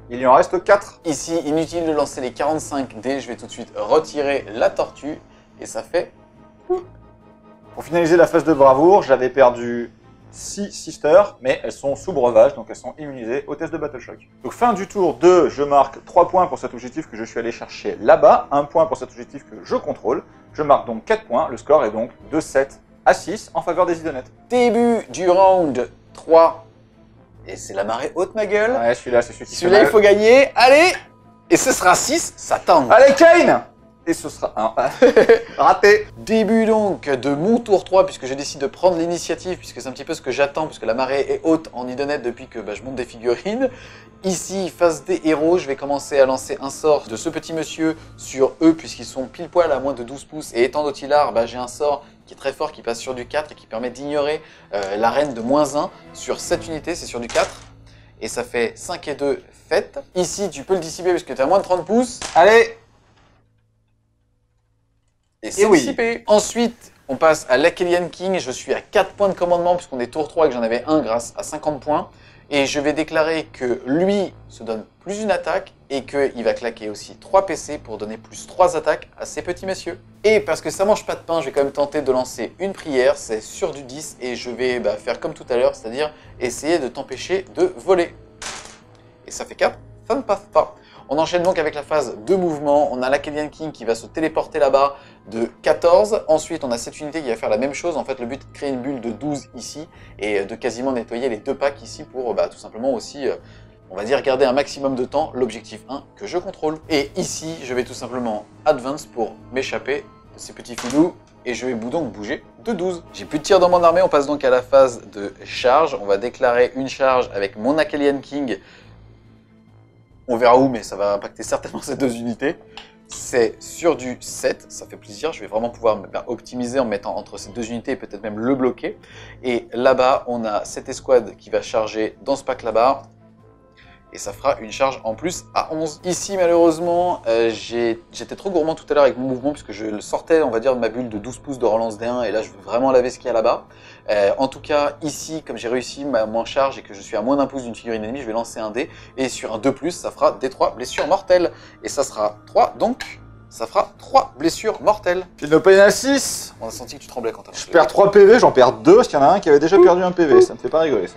Speaker 2: Il lui en reste 4.
Speaker 1: Ici, inutile de lancer les 45 dés. Je vais tout de suite retirer la tortue. Et ça fait...
Speaker 2: Pour finaliser la phase de bravoure, j'avais perdu 6 sisters, mais elles sont sous breuvage, donc elles sont immunisées au test de Battle Shock. Donc fin du tour 2, je marque 3 points pour cet objectif que je suis allé chercher là-bas, 1 point pour cet objectif que je contrôle. Je marque donc 4 points, le score est donc de 7 à 6 en faveur des idonettes.
Speaker 1: Début du round 3. Et c'est la marée haute, ma gueule.
Speaker 2: Ouais, celui-là, c'est celui qui fait
Speaker 1: Celui-là, il
Speaker 2: mal.
Speaker 1: faut gagner. Allez. Et ce sera 6, ça tangue.
Speaker 2: Allez, Kane. Et ce sera un raté.
Speaker 1: Début donc de mon tour 3, puisque je décide de prendre l'initiative, puisque c'est un petit peu ce que j'attends, puisque la marée est haute en idonette depuis que je monte des figurines. Ici, face des héros, je vais commencer à lancer un sort de ce petit monsieur sur eux, puisqu'ils sont pile poil à moins de 12 pouces. Et étant d'Otilar, j'ai un sort qui est très fort, qui passe sur du 4 et qui permet d'ignorer la reine de -1 sur cette unité, c'est sur du 4. Et ça fait 5 et 2 faites. Ici, tu peux le dissiper puisque tu as moins de 30 pouces.
Speaker 2: Allez.
Speaker 1: Et c'est
Speaker 2: oui.
Speaker 1: dissipé. Ensuite, on passe à l'Akhelian King. Je suis à 4 points de commandement puisqu'on est tour 3 et que j'en avais un grâce à 50 points. Et je vais déclarer que lui se donne plus une attaque et qu'il va claquer aussi 3 PC pour donner plus 3 attaques à ces petits messieurs. Et parce que ça mange pas de pain, je vais quand même tenter de lancer une prière. C'est sur du 10 et je vais faire comme tout à l'heure, c'est-à-dire essayer de t'empêcher de voler. Et ça fait 4, ça ne passe pas. On enchaîne donc avec la phase de mouvement. On a l'Akhelian King qui va se téléporter là-bas de 14. Ensuite, on a cette unité qui va faire la même chose. En fait, le but est de créer une bulle de 12 ici et de quasiment nettoyer les 2 packs ici pour tout simplement aussi, on va dire, garder un maximum de temps l'objectif 1 que je contrôle. Et ici, je vais tout simplement advance pour m'échapper de ces petits filous et je vais donc bouger de 12. J'ai plus de tir dans mon armée, on passe donc à la phase de charge. On va déclarer une charge avec mon Akelian King. On verra où, mais ça va impacter certainement ces deux unités. C'est sur du 7, ça fait plaisir. Je vais vraiment pouvoir optimiser en mettant entre ces deux unités et peut-être même le bloquer. Et là-bas, on a cette escouade qui va charger dans ce pack là-bas. Et ça fera une charge en plus à 11. Ici, malheureusement, j'étais trop gourmand tout à l'heure avec mon mouvement puisque je sortais, on va dire, de ma bulle de 12 pouces de relance D1. Et là, je veux vraiment laver ce qu'il y a là-bas. En tout cas, ici, comme j'ai réussi mon charge et que je suis à moins d'un pouce d'une figurine ennemie, je vais lancer un dé. Et sur un 2+, ça fera des 3 blessures mortelles. Et ça sera 3, donc ça fera 3 blessures mortelles.
Speaker 2: Feel no pain à 6.
Speaker 1: On a senti que tu tremblais quand t'as
Speaker 2: Je perds 3 PV, j'en perds 2 parce qu'il y en a un qui avait déjà perdu un PV. Ça me fait pas rigoler ça.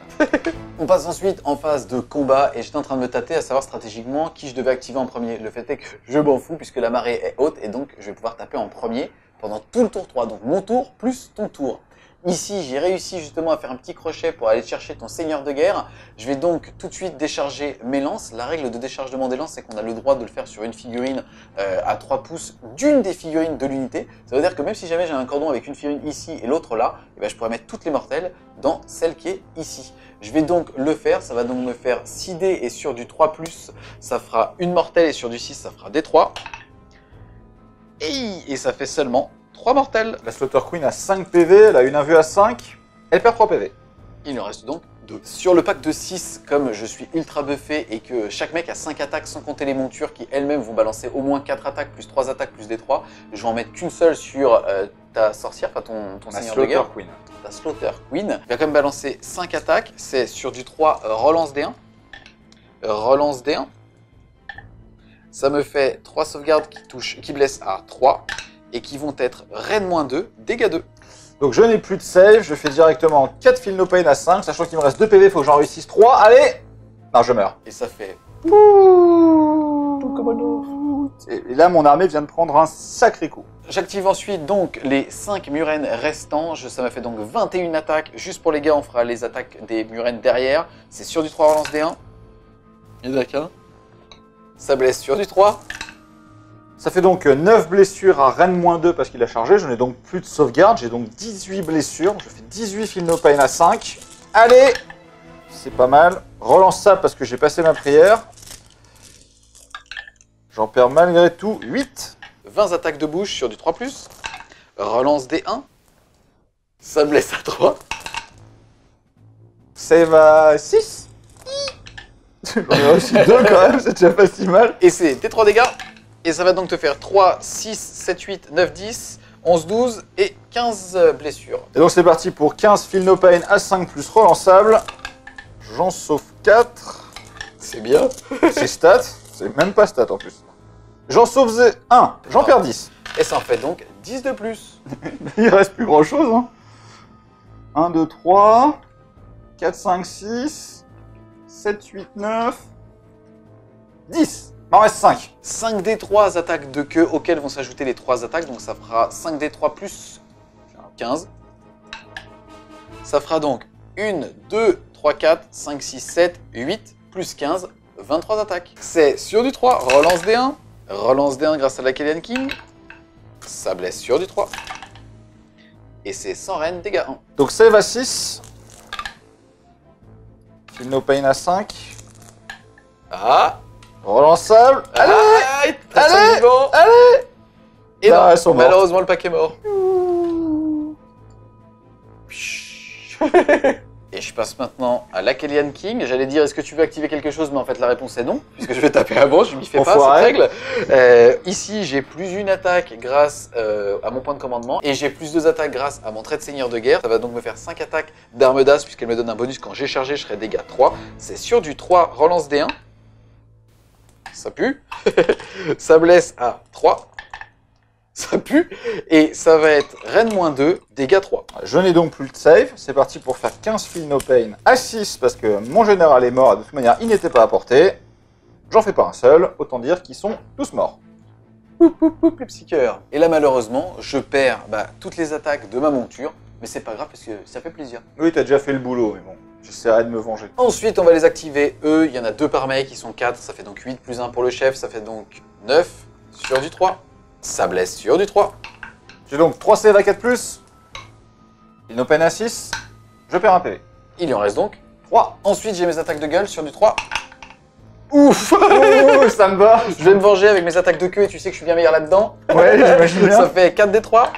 Speaker 1: On passe ensuite en phase de combat et j'étais en train de me tâter à savoir stratégiquement qui je devais activer en premier. Le fait est que je m'en fous puisque la marée est haute et donc je vais pouvoir taper en premier pendant tout le tour 3. Donc mon tour plus ton tour. Ici, j'ai réussi justement à faire un petit crochet pour aller chercher ton seigneur de guerre. Je vais donc tout de suite décharger mes lances. La règle de déchargement des lances, c'est qu'on a le droit de le faire sur une figurine à 3 pouces d'une des figurines de l'unité. Ça veut dire que même si jamais j'ai un cordon avec une figurine ici et l'autre là, eh ben, je pourrais mettre toutes les mortelles dans celle qui est ici. Je vais donc le faire, ça va donc me faire 6 dés et sur du 3+, ça fera une mortelle et sur du 6, ça fera des 3. Et ça fait seulement 3 mortels.
Speaker 2: La Slaughter Queen a 5 PV, elle a une invue à 5, elle perd 3 PV.
Speaker 1: Il en reste donc 2. Sur le pack de 6, comme je suis ultra buffé et que chaque mec a 5 attaques sans compter les montures qui elles-mêmes vont balancer au moins 4 attaques plus 3 attaques plus des 3, je vais en mettre qu'une seule sur ta sorcière, enfin ton seigneur de guerre.
Speaker 2: Queen.
Speaker 1: Ta Slaughter Queen. Il va quand même balancer 5 attaques, c'est sur du 3 relance D1. Relance D1. Ça me fait 3 sauvegardes qui blessent à 3 et qui vont être Reine-2, dégâts 2.
Speaker 2: Donc je n'ai plus de save, je fais directement 4 Feel no pain à 5, sachant qu'il me reste 2 PV, il faut que j'en réussisse 3. Allez! Non, je meurs.
Speaker 1: Et ça fait...
Speaker 2: Et là, mon armée vient de prendre un sacré coup.
Speaker 1: J'active ensuite donc les 5 murènes restants. Ça m'a fait donc 21 attaques. Juste pour les gars, on fera les attaques des murènes derrière. C'est sur du 3 relance D1. Il y en a qu'un. Ça blesse sur du 3.
Speaker 2: Ça fait donc 9 blessures à Reine-2 parce qu'il a chargé. Je n'ai donc plus de sauvegarde. J'ai donc 18 blessures. Je fais 18 Feel no pain à 5. Allez! C'est pas mal. Relance ça parce que j'ai passé ma prière. J'en perds malgré tout 8.
Speaker 1: 20 attaques de bouche sur du 3+. Relance D1. Ça blesse à 3.
Speaker 2: Save à 6. J'en ai réussi 2 quand même, c'est déjà pas si mal.
Speaker 1: Et c'est tes 3 dégâts. Et ça va donc te faire 3, 6, 7, 8, 9, 10, 11, 12 et 15 blessures.
Speaker 2: Et donc c'est parti pour 15 Feel no pain à 5 plus relançable. J'en sauve 4.
Speaker 1: C'est bien.
Speaker 2: C'est stat. C'est même pas stat en plus. J'en sauve 1. J'en perds 10.
Speaker 1: Et ça en fait donc 10 de plus.
Speaker 2: Il reste plus grand chose. Hein. 1, 2, 3, 4, 5, 6, 7, 8, 9, 10. Il m'en reste 5.
Speaker 1: 5 des 3 attaques de queue auxquelles vont s'ajouter les 3 attaques. Donc ça fera 5 des 3 plus 15. Ça fera donc 1, 2, 3, 4, 5, 6, 7, 8, plus 15, 23 attaques. C'est sur du 3, relance D1. Relance D1 grâce à la Akelian King. Ça blesse sur du 3. Et c'est sans reine, dégâts 1.
Speaker 2: Donc save à 6. Feel no pain à 5.
Speaker 1: Ah!
Speaker 2: Relançable. Allez!
Speaker 1: Allez!
Speaker 2: Allez!
Speaker 1: Et
Speaker 2: Là,
Speaker 1: non,
Speaker 2: elles sont mortes.
Speaker 1: malheureusement le pack est mort. Et je passe maintenant à l'Akelian King. J'allais dire, est-ce que tu veux activer quelque chose? Mais en fait, la réponse est non, puisque je vais taper avant, je m'y fais pas, cette règle. Ici, j'ai plus une attaque grâce à mon point de commandement, et j'ai plus 2 attaques grâce à mon trait de seigneur de guerre. Ça va donc me faire 5 attaques d'arme d'as, puisqu'elle me donne un bonus quand j'ai chargé, je serai dégâts 3. C'est sur du 3, relance D1. Ça pue. Ça blesse à 3. Ça pue. Et ça va être Reine-2, dégâts 3.
Speaker 2: Je n'ai donc plus de save. C'est parti pour faire 15 Feel no pain à 6 parce que mon général est mort. De toute manière, il n'était pas à portée. J'en fais pas un seul. Autant dire qu'ils sont tous morts.
Speaker 1: Les psycheurs. Et là, malheureusement, je perds toutes les attaques de ma monture. Mais c'est pas grave parce que ça fait plaisir.
Speaker 2: Oui, t'as déjà fait le boulot, mais bon. J'essaierai de me venger.
Speaker 1: Ensuite, on va les activer. Eux, il y en a 2 par mec, ils sont 4. Ça fait donc 8 plus 1 pour le chef. Ça fait donc 9 sur du 3. Ça blesse sur du 3.
Speaker 2: J'ai donc 3 save à 4+. Il n'open à 6. Je perds un PV.
Speaker 1: Il y en reste donc
Speaker 2: 3.
Speaker 1: Ensuite, j'ai mes attaques de gueule sur du 3. Ouf.
Speaker 2: Ouh, ça me va.
Speaker 1: Je vais me venger avec mes attaques de queue et tu sais que je suis bien meilleur là-dedans.
Speaker 2: Ouais, j'imagine bien.
Speaker 1: Ça fait 4 des 3.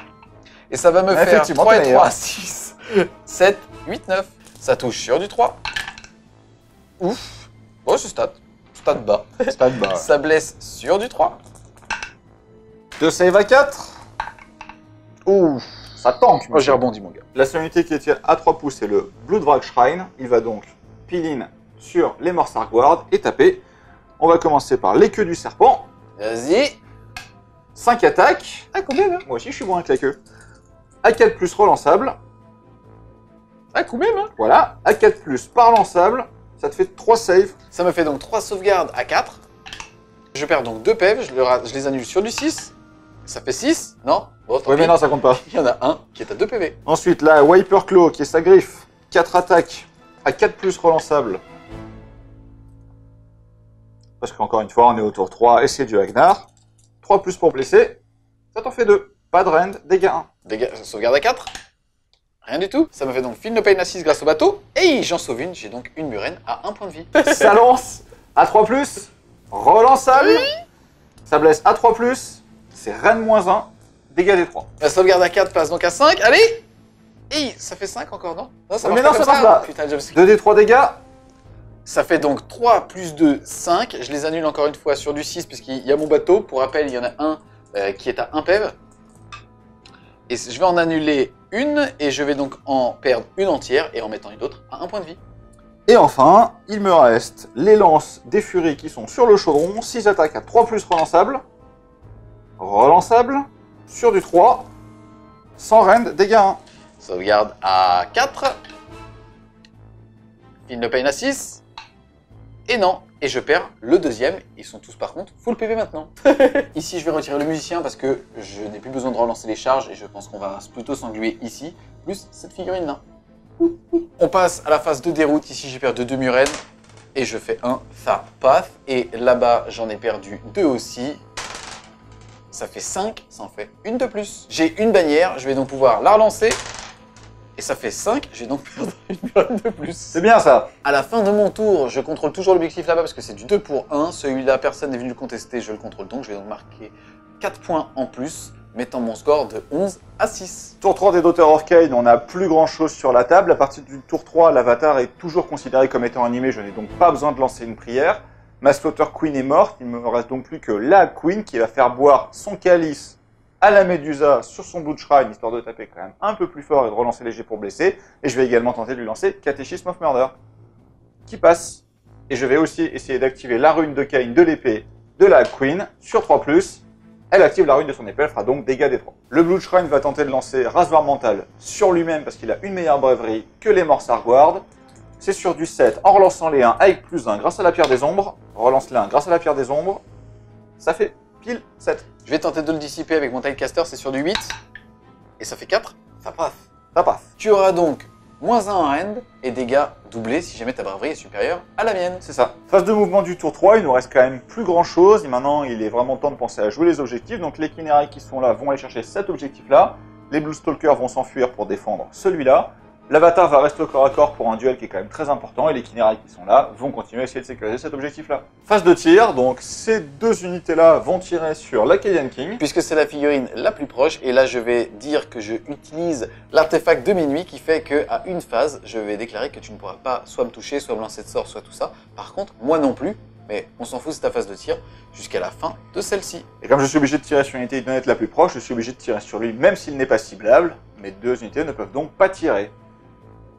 Speaker 1: Et ça va me faire
Speaker 2: Effectivement,
Speaker 1: 3
Speaker 2: t'es
Speaker 1: et
Speaker 2: meilleur.
Speaker 1: 3, 6, 7, 8, 9. Ça touche sur du 3. Ouf. Bon, c'est stat. Stade bas.
Speaker 2: Stade bas.
Speaker 1: Ça blesse sur du 3.
Speaker 2: 2 save à 4. Ouh, ça tank.
Speaker 1: Oh, j'ai rebondi, mon gars.
Speaker 2: La seule unité qui est à 3 pouces, c'est le Bloodwrack Shrine. Il va donc peel-in sur les Morsar Guard et taper. On va commencer par les queues du serpent.
Speaker 1: Vas-y.
Speaker 2: 5 attaques.
Speaker 1: Ah, combien, hein?
Speaker 2: Moi aussi, je suis bon avec la queue. A4+, relançable.
Speaker 1: Ah, combien, hein?
Speaker 2: Voilà. A4+, par lançable. Ça te fait 3 saves.
Speaker 1: Ça me fait donc 3 sauvegardes à 4. Je perds donc 2 PV, je les annule sur du 6. Ça fait 6. Non? Bon, tant
Speaker 2: Ouais,
Speaker 1: pis.
Speaker 2: mais non, ça compte pas.
Speaker 1: Il y en a un qui est à 2 PV.
Speaker 2: Ensuite, la Wiper Claw, qui est sa griffe. 4 attaques. A4+, relançable. Parce qu'encore une fois, on est au tour 3 et c'est du Agnar. 3+ pour blesser. Ça t'en fait 2. Pas de rend, dégâts 1.
Speaker 1: Dégâts, sauvegarde à 4. Rien du tout. Ça me fait donc feel no pain à 6 grâce au bateau. Et j'en sauve une, j'ai donc une murène à 1 point de vie.
Speaker 2: Ça lance à 3+. Relançable. Ça blesse à 3+. C'est rend -1. Dégâts des 3.
Speaker 1: La sauvegarde à 4 passe donc à 5. Allez. Et ça fait 5 encore, non? Non, ça
Speaker 2: Oui,
Speaker 1: marche
Speaker 2: mais
Speaker 1: pas
Speaker 2: non,
Speaker 1: comme
Speaker 2: ça marche pas.
Speaker 1: Putain, je sais.
Speaker 2: 2d3 dégâts.
Speaker 1: Ça fait donc 3 plus 2, 5. Je les annule encore une fois sur du 6 puisqu'il y a mon bateau. Pour rappel, il y en a un qui est à 1 PEV. Et je vais en annuler une et je vais donc en perdre une entière et en mettant une autre à 1 point de vie.
Speaker 2: Et enfin, il me reste les lances des furies qui sont sur le chaudron. 6 attaques à 3+ relançable. Relançable. Sur du 3. Sans rend, dégâts 1.
Speaker 1: Sauvegarde à 4. Feel no pain à 6. Et non. Et je perds le deuxième. Ils sont tous par contre full PV maintenant. Ici, je vais retirer le musicien parce que je n'ai plus besoin de relancer les charges et je pense qu'on va plutôt s'engluer ici, plus cette figurine là. On passe à la phase de déroute. Ici, j'ai perdu 2 murènes et je fais un Far Path. Et là-bas, j'en ai perdu 2 aussi. Ça fait 5, ça en fait une de plus. J'ai une bannière, je vais donc pouvoir la relancer. Et ça fait 5, je vais donc perdre une murène de plus.
Speaker 2: C'est bien ça.
Speaker 1: À la fin de mon tour, je contrôle toujours l'objectif là-bas parce que c'est du 2 pour 1. Celui-là, personne n'est venu le contester, je le contrôle donc. Je vais donc marquer 4 points en plus, mettant mon score de 11 à 6.
Speaker 2: Tour 3 des Daughters of Cain, on n'a plus grand chose sur la table. À partir du tour 3, l'avatar est toujours considéré comme étant animé, je n'ai donc pas besoin de lancer une prière. Ma Slaughter Queen est morte, il ne me reste donc plus que la Queen qui va faire boire son calice à la Médusa sur son Blood Shrine, histoire de taper quand même un peu plus fort et de relancer léger pour blesser. Et je vais également tenter de lui lancer Catechism of Murder, qui passe. Et je vais aussi essayer d'activer la rune de Cain de l'épée de la Queen sur 3+. Elle active la rune de son épée, elle fera donc dégâts des 3. Le Blood Shrine va tenter de lancer Rasoir Mental sur lui-même parce qu'il a une meilleure braverie que les Morsar Guard. C'est sur du 7 en relançant les 1 avec +1 grâce à la pierre des ombres. Relance les 1 grâce à la pierre des ombres. Ça fait pile 7.
Speaker 1: Je vais tenter de le dissiper avec mon Tidecaster, c'est sur du 8. Et ça fait 4, ça passe.
Speaker 2: Ça passe.
Speaker 1: Tu auras donc moins 1 en rend et dégâts doublés si jamais ta braverie est supérieure à la mienne.
Speaker 2: C'est ça. Phase de mouvement du tour 3, il nous reste quand même plus grand chose. Et maintenant, il est vraiment temps de penser à jouer les objectifs. Donc les Kinérailles qui sont là vont aller chercher cet objectif-là. Les Blue Stalkers vont s'enfuir pour défendre celui-là. L'avatar va rester au corps à corps pour un duel qui est quand même très important. Et les Kinérailles qui sont là vont continuer à essayer de sécuriser cet objectif-là. Phase de tir, donc ces deux unités-là vont tirer sur l'Acadian King.
Speaker 1: Puisque c'est la figurine la plus proche, et là je vais dire que je utilise l'artefact de minuit qui fait qu'à une phase, je vais déclarer que tu ne pourras pas soit me toucher, soit me lancer de sort, soit tout ça. Par contre, moi non plus, mais on s'en fout, c'est ta phase de tir, jusqu'à la fin de celle-ci.
Speaker 2: Et comme je suis obligé de tirer sur l'unité idonette la plus proche, je suis obligé de tirer sur lui même s'il n'est pas ciblable. Mes deux unités ne peuvent donc pas tirer.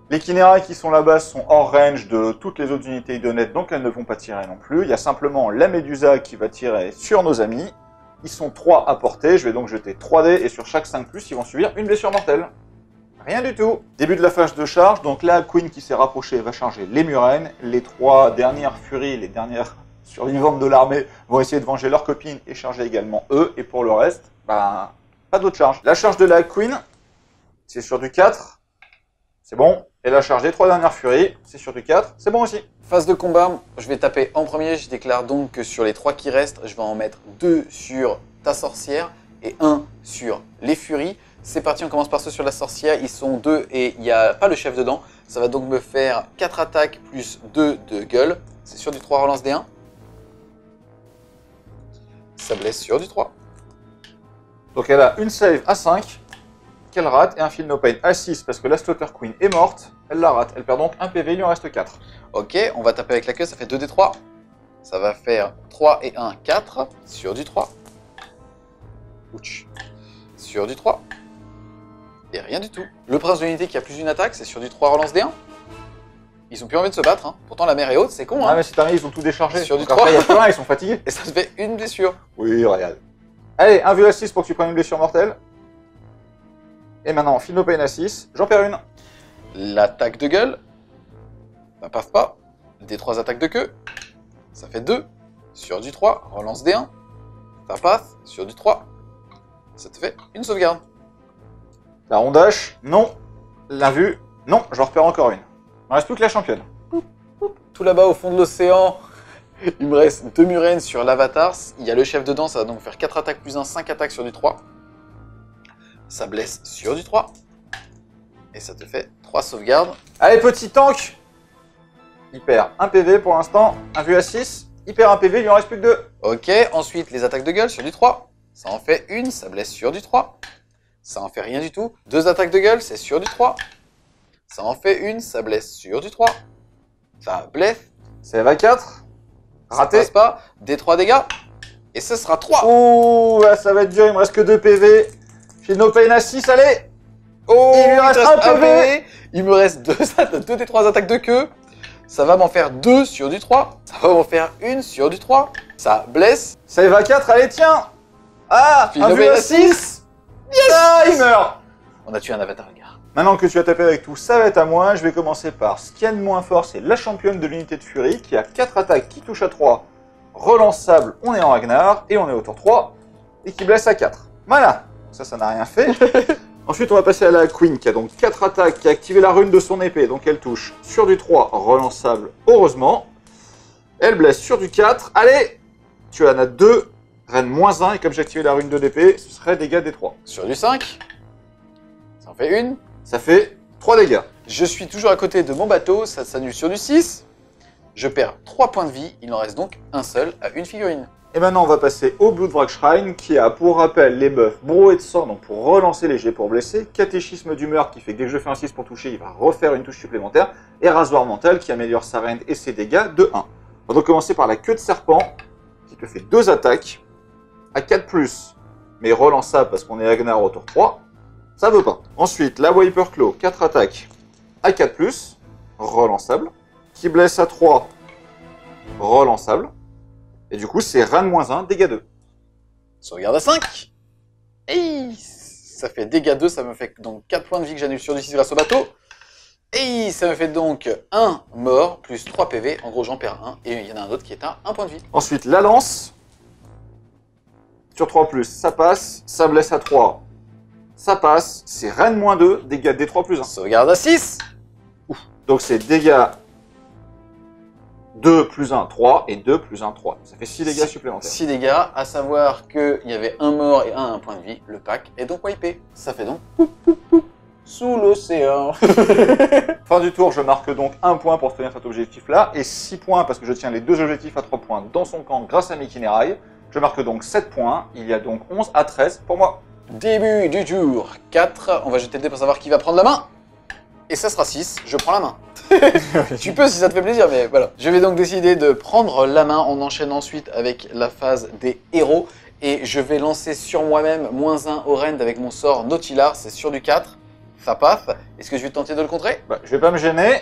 Speaker 2: Les Kinérailles qui sont là-bas sont hors range de toutes les autres unités idonnettes, donc elles ne vont pas tirer non plus. Il y a simplement la Médusa qui va tirer sur nos amis. Ils sont 3 à portée, je vais donc jeter 3 dés et sur chaque 5+, ils vont subir une blessure mortelle. Rien du tout. Début de la phase de charge, donc la Queen qui s'est rapprochée va charger les Murènes. Les 3 dernières furies, les dernières survivantes de l'armée, vont essayer de venger leurs copines et charger également eux. Et pour le reste, pas d'autre charge. La charge de la Queen, c'est sur du 4. C'est bon. Et la charge des 3 dernières furies, c'est sur du 4. C'est bon aussi.
Speaker 1: Phase de combat, je vais taper en premier, je déclare donc que sur les 3 qui restent, je vais en mettre 2 sur ta sorcière et 1 sur les furies. C'est parti, on commence par ceux sur la sorcière. Ils sont 2 et il n'y a pas le chef dedans. Ça va donc me faire 4 attaques plus 2 de gueule. C'est sur du 3, relance D1. Ça blesse sur du 3.
Speaker 2: Donc elle a une save à 5 qu'elle rate et un Feel No Pain à 6 parce que la Slaughter Queen est morte. Elle la rate. Elle perd donc 1 PV, il lui en reste 4.
Speaker 1: Ok, on va taper avec la queue, ça fait 2d3. Ça va faire 3 et 1, 4 sur du 3. Ouch. Sur du 3. Et rien du tout. Le prince de l'unité qui a plus d'une attaque, c'est sur du 3 relance D1. Ils ont plus envie de se battre, hein. Pourtant la mer est haute, c'est con.
Speaker 2: Ah
Speaker 1: Hein.
Speaker 2: mais c'est terminé, ils ont tout déchargé.
Speaker 1: Sur du
Speaker 2: Donc
Speaker 1: 3.
Speaker 2: après, il y a plein, ils sont fatigués.
Speaker 1: Et ça te fait une blessure.
Speaker 2: Oui, regarde. Allez, 1 vue à 6 pour que tu prennes une blessure mortelle. Et maintenant, Feel No Pain à 6, j'en perds une.
Speaker 1: L'attaque de gueule, ça passe pas. Des 3 attaques de queue, ça fait 2 sur du 3, relance D1. Ça passe sur du 3. Ça te fait une sauvegarde.
Speaker 2: La rondache, non. L'invue, non, j'en repère encore une. Il ne reste plus que la championne.
Speaker 1: Tout là-bas au fond de l'océan, il me reste 2 murennes sur l'avatar. Il y a le chef dedans, ça va donc faire 4 attaques plus 1, 5 attaques sur du 3. Ça blesse sur du 3. Et ça te fait 3 sauvegardes.
Speaker 2: Allez, petit tank. Il perd 1 PV pour l'instant, 1 vue à 6. Il perd 1 PV, il lui en reste plus que 2.
Speaker 1: Ok, ensuite les attaques de gueule sur du 3. Ça en fait une, ça blesse sur du 3. Ça en fait rien du tout. 2 attaques de gueule, c'est sur du 3. Ça en fait une, ça blesse sur du 3. Ça blesse.
Speaker 2: C'est à 4.
Speaker 1: Ça
Speaker 2: Raté.
Speaker 1: passe pas. Des 3 dégâts. Et ce sera 3.
Speaker 2: Ouh, là, ça va être dur, il me reste que 2 PV. Feel No Pain à 6, allez.
Speaker 1: Oh,
Speaker 2: il lui reste un PV.
Speaker 1: Il me reste 2 des 3 attaques de queue. Ça va m'en faire 2 sur du 3. Ça va m'en faire une sur du 3. Ça blesse.
Speaker 2: Save à 4, allez, tiens. Ah,
Speaker 1: Feel
Speaker 2: 1
Speaker 1: No
Speaker 2: vue
Speaker 1: Pain
Speaker 2: à
Speaker 1: à
Speaker 2: 6. Yes. Ah, il meurt.
Speaker 1: On a tué un avatar, regarde.
Speaker 2: Maintenant que tu as tapé avec tout, ça va être à moi. Je vais commencer par ce qu'il y a de moins fort, c'est la championne de l'unité de furie qui a 4 attaques qui touchent à 3. Relançable, on est en Ragnar et on est au tour 3 et qui blesse à 4. Voilà, ça n'a rien fait. Ensuite, on va passer à la Queen qui a donc 4 attaques, qui a activé la rune de son épée, donc elle touche sur du 3, relançable, heureusement. Elle blesse sur du 4. Allez, tu en as 2, reine moins 1, et comme j'ai activé la rune de l'épée, ce serait dégâts des 3.
Speaker 1: Sur du 5. Ça en fait une.
Speaker 2: Ça fait 3 dégâts.
Speaker 1: Je suis toujours à côté de mon bateau, ça s'annule sur du 6. Je perds 3 points de vie, il en reste donc un seul à une figurine.
Speaker 2: Et maintenant, on va passer au Bloodwrack Shrine, qui a pour rappel les buffs brouet de sang, donc pour relancer les jets pour blesser, catéchisme du meurtre, qui fait que dès que je fais un 6 pour toucher, il va refaire une touche supplémentaire, et rasoir mental, qui améliore sa range et ses dégâts de 1. On va donc commencer par la queue de serpent, qui te fait 2 attaques, à 4+, mais relançable parce qu'on est Ragnar au tour 3, ça veut pas. Ensuite, la Wiper Claw, 4 attaques, à 4+, relançable, qui blesse à 3, relançable. Et du coup, c'est Ran -1, dégâts 2.
Speaker 1: Sauvegarde à 5. Et ça fait dégâts 2, ça me fait donc 4 points de vie que j'annule sur du 6 grâce au bateau. Et ça me fait donc 1 mort plus 3 PV. En gros, j'en perds 1. Et il y en a un autre qui est à 1 point de vie.
Speaker 2: Ensuite, la lance. Sur 3+, ça passe. Ça blesse à 3. Ça passe. C'est Ran -2, dégâts D3+1.
Speaker 1: Sauvegarde à 6.
Speaker 2: Donc c'est dégâts 2 + 1, 3 et 2 + 1, 3. Ça fait 6 dégâts supplémentaires.
Speaker 1: 6 dégâts, à savoir qu'il y avait un mort et un point de vie. Le pack est donc wipé. Ça fait donc sous l'océan.
Speaker 2: Fin du tour, je marque donc 1 point pour tenir cet objectif-là et 6 points parce que je tiens les 2 objectifs à 3 points dans son camp grâce à mes Kinerai. Je marque donc 7 points. Il y a donc 11 à 13 pour moi.
Speaker 1: Début du tour 4. On va jeter le dé pour savoir qui va prendre la main. Et ça sera 6. Je prends la main. Tu peux si ça te fait plaisir, mais voilà. Je vais donc décider de prendre la main. On enchaîne ensuite avec la phase des héros. Et je vais lancer sur moi-même -1 au rend avec mon sort Nautilar. C'est sur du 4. Ça passe. Est-ce que je vais tenter de le contrer?
Speaker 2: Bah, je vais pas me gêner.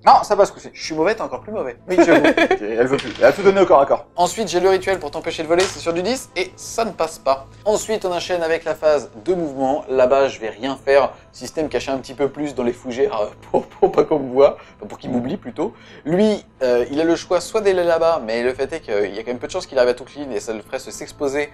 Speaker 2: Non, ça passe coup-ci.
Speaker 1: Je suis mauvais, t'es encore plus mauvais.
Speaker 2: Oui, j'avoue. Elle veut plus. Elle a tout donné au corps à corps.
Speaker 1: Ensuite, j'ai le rituel pour t'empêcher de voler, c'est sur du 10, et ça ne passe pas. Ensuite, on enchaîne avec la phase de mouvement. Là-bas, je vais rien faire. Système caché un petit peu plus dans les fougères pour pas qu'on me voit, enfin, pour qu'il m'oublie plutôt. Lui, il a le choix soit d'aller là-bas, mais le fait est qu'il y a quand même peu de chances qu'il arrive à tout clean, et ça le ferait s'exposer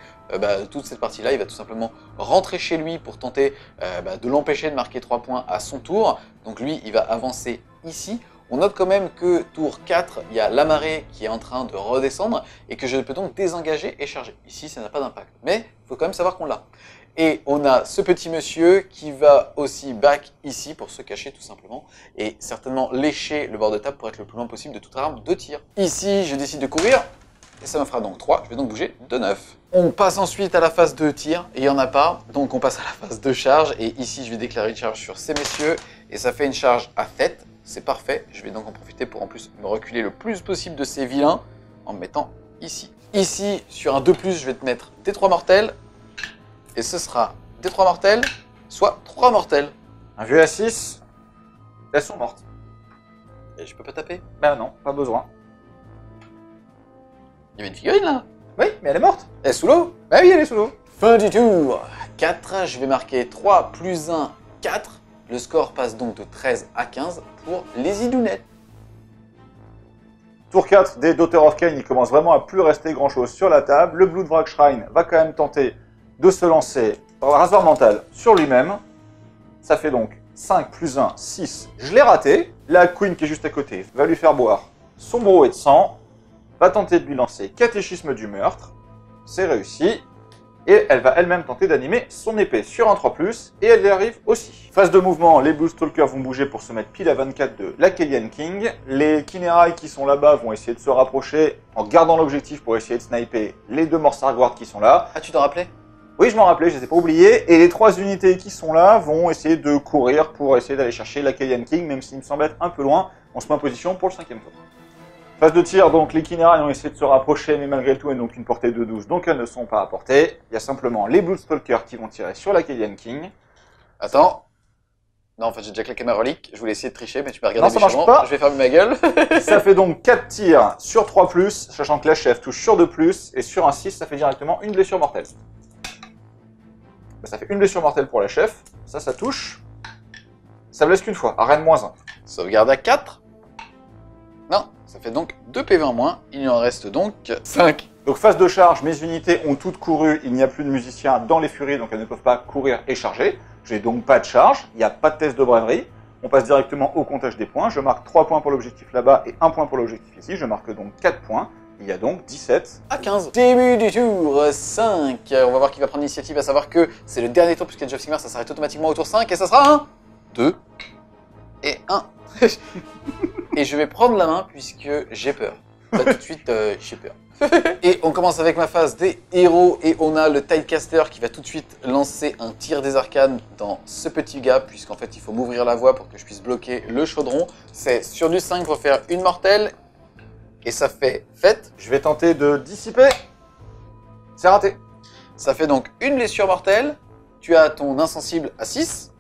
Speaker 1: toute cette partie-là. Il va tout simplement rentrer chez lui pour tenter de l'empêcher de marquer 3 points à son tour. Donc lui, il va avancer ici. On note quand même que tour 4, il y a la marée qui est en train de redescendre et que je peux donc désengager et charger. Ici, ça n'a pas d'impact, mais il faut quand même savoir qu'on l'a. Et on a ce petit monsieur qui va aussi back ici pour se cacher tout simplement et certainement lécher le bord de table pour être le plus loin possible de toute arme de tir. Ici, je décide de courir et ça me fera donc 3. Je vais donc bouger de 9. On passe ensuite à la phase de tir et il n'y en a pas, donc on passe à la phase de charge. Et ici, je vais déclarer une charge sur ces messieurs et ça fait une charge à tête. C'est parfait. Je vais donc en profiter pour en plus me reculer le plus possible de ces vilains en me mettant ici. Ici, sur un 2+, je vais te mettre des 3 mortels. Et ce sera des 3 mortels, soit 3 mortels.
Speaker 2: Un vieux à 6, elles sont mortes.
Speaker 1: Et je peux pas taper.
Speaker 2: Ben non, pas besoin.
Speaker 1: Il y avait une figurine là.
Speaker 2: Oui, mais elle est morte.
Speaker 1: Elle est sous l'eau.
Speaker 2: Bah oui, elle est sous l'eau.
Speaker 1: Fin du tour. 4, je vais marquer 3 plus 1, 4. Le score passe donc de 13 à 15 pour les idounettes.
Speaker 2: Tour 4 des Daughter of Cain, il commence vraiment à plus rester grand chose sur la table. Le Bloodwrack Shrine va quand même tenter de se lancer par la rasoir mentale sur lui-même. Ça fait donc 5 plus 1, 6. Je l'ai raté. La Queen qui est juste à côté va lui faire boire son brouet de sang. Va tenter de lui lancer catéchisme du meurtre. C'est réussi. Et elle va elle-même tenter d'animer son épée sur un 3+, et elle y arrive aussi. Phase de mouvement, les Blue Stalkers vont bouger pour se mettre pile à 24 de la Kellyan King. Les Kinerai qui sont là-bas vont essayer de se rapprocher en gardant l'objectif pour essayer de sniper les 2 Morsar Guard qui sont là.
Speaker 1: Ah, tu t'en rappelais?
Speaker 2: Oui, je m'en rappelais, je les ai pas oubliés. Et les 3 unités qui sont là vont essayer de courir pour essayer d'aller chercher la Kellyan King, même s'il me semble être un peu loin. On se met en position pour le 5e tour. Phase de tir, donc les Kinerai ont essayé de se rapprocher, mais malgré tout, elles n'ont qu'une portée de 12, donc elles ne sont pas à portée. Il y a simplement les Bloodstalkers qui vont tirer sur la Kellyan King.
Speaker 1: Attends. Non, en fait, j'ai déjà claqué ma relique. Je voulais essayer de tricher, mais tu m'as regardé
Speaker 2: Non, ça marche
Speaker 1: méchamment.
Speaker 2: pas.
Speaker 1: Je vais fermer ma gueule.
Speaker 2: Ça fait donc 4 tirs sur 3+, sachant que la chef touche sur 2+, et sur un 6, ça fait directement une blessure mortelle. Ça fait une blessure mortelle pour la chef. Ça touche. Ça blesse qu'une fois, à Rennes -1.
Speaker 1: Sauvegarde à 4. Non, ça fait donc 2 PV en moins. Il y en reste donc 5.
Speaker 2: Donc phase de charge, mes unités ont toutes couru, il n'y a plus de musiciens dans les furies, donc elles ne peuvent pas courir et charger. J'ai donc pas de charge, il n'y a pas de test de braverie. On passe directement au comptage des points. Je marque 3 points pour l'objectif là-bas et 1 point pour l'objectif ici. Je marque donc 4 points. Il y a donc 17
Speaker 1: à 15. Début du tour 5. On va voir qui va prendre l'initiative, à savoir que c'est le dernier tour, puisque Age of Sigmar, ça s'arrête automatiquement au tour 5, et ça sera 1, 2 et 1. Et je vais prendre la main, puisque j'ai peur. Là, tout de suite, j'ai peur. Et on commence avec ma phase des héros, et on a le Tidecaster qui va tout de suite lancer un tir des arcanes dans ce petit gap, puisqu'en fait, il faut m'ouvrir la voie pour que je puisse bloquer le chaudron. C'est sur du 5 pour faire une mortelle. Et ça fait fait.
Speaker 2: Je vais tenter de dissiper. C'est raté.
Speaker 1: Ça fait donc une blessure mortelle. Tu as ton insensible à 6.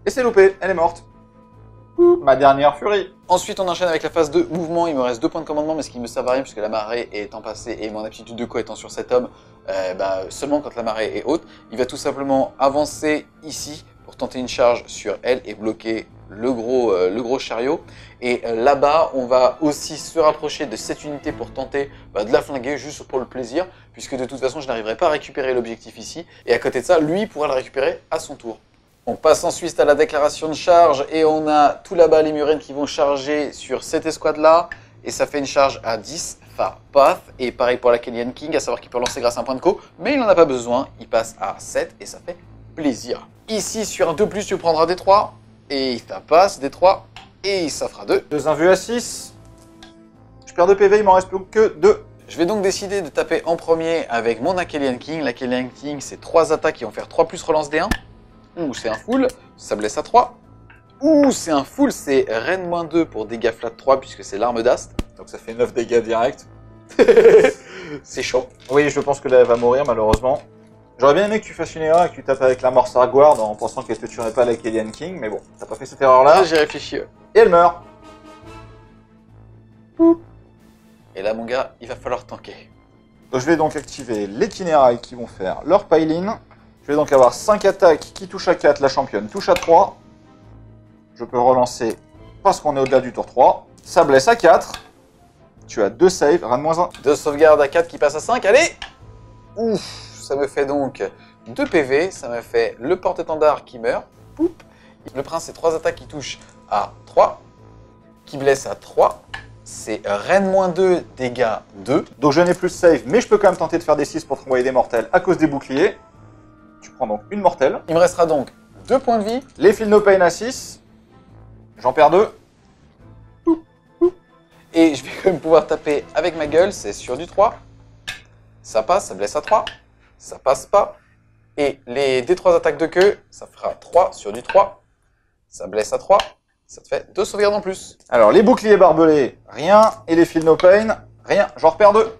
Speaker 2: Et c'est loupé, elle est morte. Ma dernière furie.
Speaker 1: Ensuite, on enchaîne avec la phase de mouvement. Il me reste 2 points de commandement, mais ce qui me sert à rien, puisque la marée étant passée et mon aptitude de co étant sur cet homme, seulement quand la marée est haute, il va tout simplement avancer ici pour tenter une charge sur elle et bloquer le gros chariot. Et là-bas, on va aussi se rapprocher de cette unité pour tenter de la flinguer juste pour le plaisir, puisque de toute façon, je n'arriverai pas à récupérer l'objectif ici. Et à côté de ça, lui pourra le récupérer à son tour. On passe ensuite à la déclaration de charge et on a tout là-bas les Murennes qui vont charger sur cette escouade-là. Et ça fait une charge à 10, Far Path. Et pareil pour la Kellyan King, à savoir qu'il peut lancer grâce à un point de co, mais il n'en a pas besoin. Il passe à 7 et ça fait plaisir. Ici, sur un 2+, tu prendras des 3. Et ça passe des 3 et ça fera 2.
Speaker 2: 2 invus à 6. Je perds 2 PV, il m'en reste plus que 2.
Speaker 1: Je vais donc décider de taper en premier avec mon Kellyan King. La Kellyan King, c'est 3 attaques qui vont faire 3 plus relance D1. Ouh, c'est un full, ça blesse à 3. Ouh, c'est un full, c'est Rennes -2 pour dégâts flat 3 puisque c'est l'arme d'Ast.
Speaker 2: Donc ça fait 9 dégâts directs.
Speaker 1: C'est chaud.
Speaker 2: Oui, je pense que là, elle va mourir malheureusement. J'aurais bien aimé que tu fasses une erreur et que tu tapes avec la Morsar Guard en pensant qu'elle te tuerait pas la Kellyan King, mais bon, t'as pas fait cette erreur-là.
Speaker 1: Là, j'ai réfléchi.
Speaker 2: Et elle meurt.
Speaker 1: Et là, mon gars, il va falloir tanker.
Speaker 2: Donc, je vais donc activer les Kinerai qui vont faire leur pile-in. Je vais donc avoir 5 attaques qui touchent à 4, la championne touche à 3. Je peux relancer parce qu'on est au-delà du tour 3. Ça blesse à 4. Tu as 2 saves, Rennes -1.
Speaker 1: 2 sauvegardes à 4 qui passent à 5, allez. Ouf, ça me fait donc 2 PV, ça me fait le porte-étendard qui meurt. Poup. Le prince, c'est 3 attaques qui touchent à 3. qui blesse à 3. C'est Reine -2, dégâts 2.
Speaker 2: Donc je n'ai plus de save, mais je peux quand même tenter de faire des 6 pour te renvoyer des mortels à cause des boucliers. Tu prends donc une mortelle.
Speaker 1: Il me restera donc 2 points de vie.
Speaker 2: Les Feel No Pain à 6. J'en perds 2.
Speaker 1: Et je vais quand même pouvoir taper avec ma gueule, c'est sur du 3. Ça passe, ça blesse à 3. Ça passe pas. Et les D3 attaques de queue, ça fera 3 sur du 3. Ça blesse à 3. Ça te fait 2 sauvegardes en plus.
Speaker 2: Alors les boucliers barbelés, rien. Et les Feel No Pain, rien. J'en repère 2.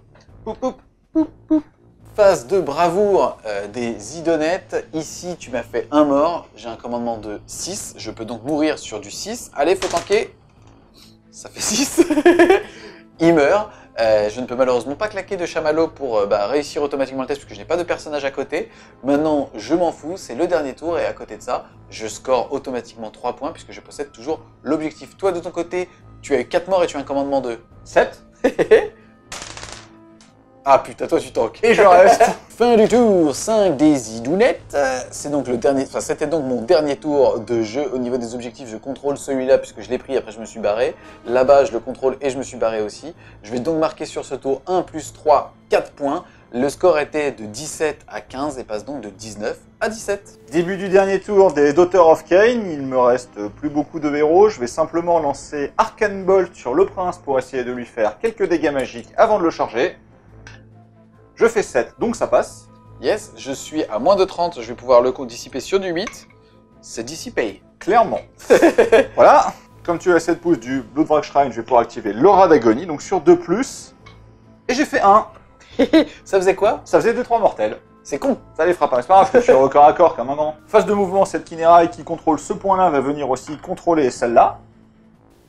Speaker 1: Phase de bravoure des idonettes. Ici, tu m'as fait un mort. J'ai un commandement de 6. Je peux donc mourir sur du 6. Allez, faut tanker. Ça fait 6. Il meurt. Je ne peux malheureusement pas claquer de chamallow pour réussir automatiquement le test puisque je n'ai pas de personnage à côté. Maintenant, je m'en fous. C'est le dernier tour et à côté de ça, je score automatiquement 3 points puisque je possède toujours l'objectif. Toi, de ton côté, tu as eu 4 morts et tu as un commandement de
Speaker 2: 7.
Speaker 1: Ah putain, toi tu tankes.
Speaker 2: Et je reste.
Speaker 1: Fin du tour 5 des idounettes. C'est donc le dernier, enfin c'était donc mon dernier tour de jeu. Au niveau des objectifs, je contrôle celui-là puisque je l'ai pris, après je me suis barré. Là-bas, je le contrôle et je me suis barré aussi. Je vais donc marquer sur ce tour 1 plus 3, 4 points. Le score était de 17 à 15 et passe donc de 19 à 17.
Speaker 2: Début du dernier tour des Daughters of Cain. Il me reste plus beaucoup de héros. Je vais simplement lancer Arcane Bolt sur le prince pour essayer de lui faire quelques dégâts magiques avant de le charger. Je fais 7, donc ça passe.
Speaker 1: Yes, je suis à moins de 30, je vais pouvoir le dissiper sur du 8. C'est dissipé.
Speaker 2: Clairement. Voilà. Comme tu as 7 pouces du Bloodwrack Shrine, je vais pouvoir activer l'aura d'agonie, donc sur 2+. Et j'ai fait 1.
Speaker 1: Ça faisait quoi?
Speaker 2: Ça faisait 2-3 mortels.
Speaker 1: C'est con.
Speaker 2: Ça les fera pas, c'est pas grave, je suis au corps à corps comme un grand. Phase de mouvement, cette Kinerai qui contrôle ce point-là va venir aussi contrôler celle-là.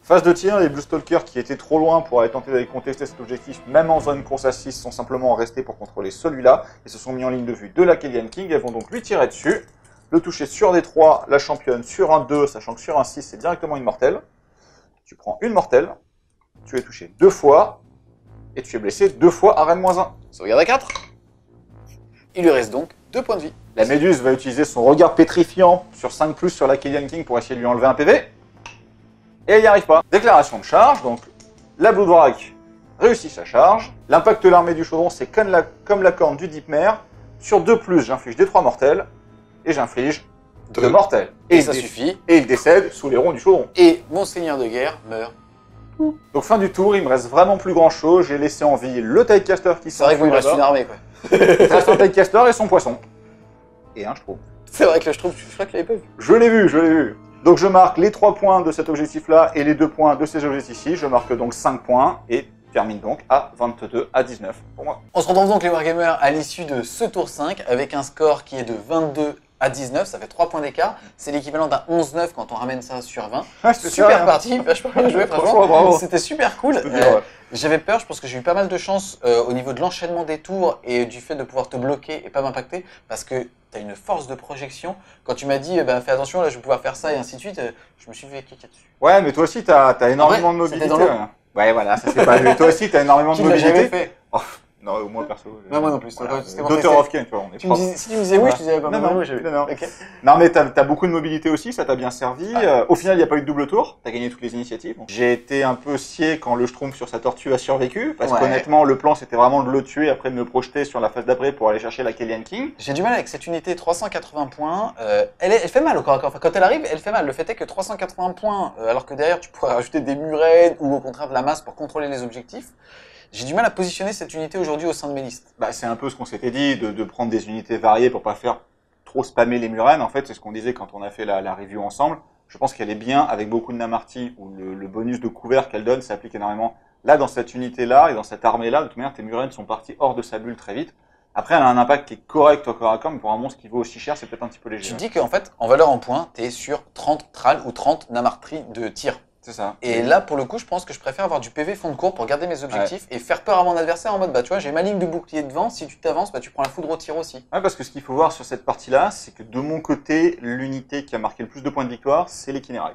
Speaker 2: Phase de tir, les Bluestalkers qui étaient trop loin pour aller tenter d'aller contester cet objectif, même en zone course à 6, sont simplement restés pour contrôler celui-là et se sont mis en ligne de vue de la Kellyan King. Elles vont donc lui tirer dessus, le toucher sur des 3, la championne sur un 2, sachant que sur un 6, c'est directement une mortelle. Tu prends une mortelle, tu es touché 2 fois, et tu es blessé 2 fois à Rennes-1.
Speaker 1: Sauvegarde à 4. Il lui reste donc 2 points de vie.
Speaker 2: La Méduse va utiliser son regard pétrifiant sur 5+, sur la Kellyan King pour essayer de lui enlever un PV. Et elle n'y arrive pas. Déclaration de charge, donc la Bloodwrack réussit sa charge. L'impact de l'armée du chaudron, c'est comme la corne du Deepmere. Sur 2+, j'inflige des 3 mortels, et j'inflige 2 mortels.
Speaker 1: Et ça suffit.
Speaker 2: Et il décède sous les ronds du chaudron.
Speaker 1: Et mon seigneur de guerre meurt.
Speaker 2: Donc fin du tour, il me reste vraiment plus grand chose. J'ai laissé en vie le Tidecaster qui
Speaker 1: C'est vrai qu'il me reste une armée quoi.
Speaker 2: Il reste un Tidecaster et son poisson. Et un Schtroumpf.
Speaker 1: C'est vrai que je crois que je l'avais pas vu.
Speaker 2: Je l'ai vu, je l'ai vu. Donc je marque les 3 points de cet objectif-là et les 2 points de ces objectifs-ci. Je marque donc 5 points et termine donc à 22 à 19 pour moi.
Speaker 1: On se retrouve donc les Wargamers à l'issue de ce tour 5 avec un score qui est de 22 à 19, ça fait 3 points d'écart. C'est l'équivalent d'un 11-9 quand on ramène ça sur 20.
Speaker 2: Ah,
Speaker 1: Super parti, vachement bien joué, franchement.
Speaker 2: Bravo.
Speaker 1: C'était super cool. J'avais peur, je pense que j'ai eu pas mal de chance au niveau de l'enchaînement des tours et du fait de pouvoir te bloquer et pas m'impacter parce que tu as une force de projection. Quand tu m'as dit fais attention, là je vais pouvoir faire ça et ainsi de suite, je me suis fait cliquer dessus.
Speaker 2: Ouais, mais toi aussi t'as énormément de mobilité. Ouais, voilà, ça c'est pas vu. Toi aussi t'as énormément de mobilité.
Speaker 1: Jamais fait.
Speaker 2: Oh, non, moi perso.
Speaker 1: Non, moi non plus.
Speaker 2: Voilà. Daughters of Cain, tu vois, on est
Speaker 1: si tu me disais oui, je te disais pas.
Speaker 2: Non,
Speaker 1: oui,
Speaker 2: non.
Speaker 1: Okay.
Speaker 2: Non, mais t'as beaucoup de mobilité aussi, ça t'a bien servi. Au final, il n'y a pas eu de double tour, t'as gagné toutes les initiatives. J'ai été un peu scié quand le Schtroumpf sur sa tortue a survécu, parce qu'honnêtement, le plan c'était vraiment de le tuer après de me projeter sur la phase d'après pour aller chercher la Kellyan King.
Speaker 1: J'ai du mal avec cette unité 380 points. Elle fait mal au corps à corps. Enfin, quand elle arrive, elle fait mal. Le fait est que 380 points, alors que derrière tu pourrais rajouter des murets ou au contraire de la masse pour contrôler les objectifs. J'ai du mal à positionner cette unité aujourd'hui au sein de mes listes.
Speaker 2: Bah, c'est un peu ce qu'on s'était dit, de prendre des unités variées pour pas faire trop spammer les Murennes. En fait, c'est ce qu'on disait quand on a fait la review ensemble. Je pense qu'elle est bien avec beaucoup de Namarty, où le bonus de couvert qu'elle donne s'applique énormément. Là, dans cette unité-là et dans cette armée-là, de toute manière, tes Murennes sont partis hors de sa bulle très vite. Après, elle a un impact qui est correct au corps à corps, mais pour un monstre qui vaut aussi cher, c'est peut-être un petit peu léger.
Speaker 1: Tu dis qu'en fait, en valeur en points, t'es sur 30 Thrall ou 30 Namarty de tir.
Speaker 2: C'est ça.
Speaker 1: Et là, pour le coup, je pense que je préfère avoir du PV fond de cours pour garder mes objectifs et faire peur à mon adversaire en mode, bah tu vois, j'ai ma ligne de bouclier devant, si tu t'avances, bah tu prends la foudre au tir aussi.
Speaker 2: Ouais, parce que ce qu'il faut voir sur cette partie-là, c'est que de mon côté, l'unité qui a marqué le plus de points de victoire, c'est les Kinerai.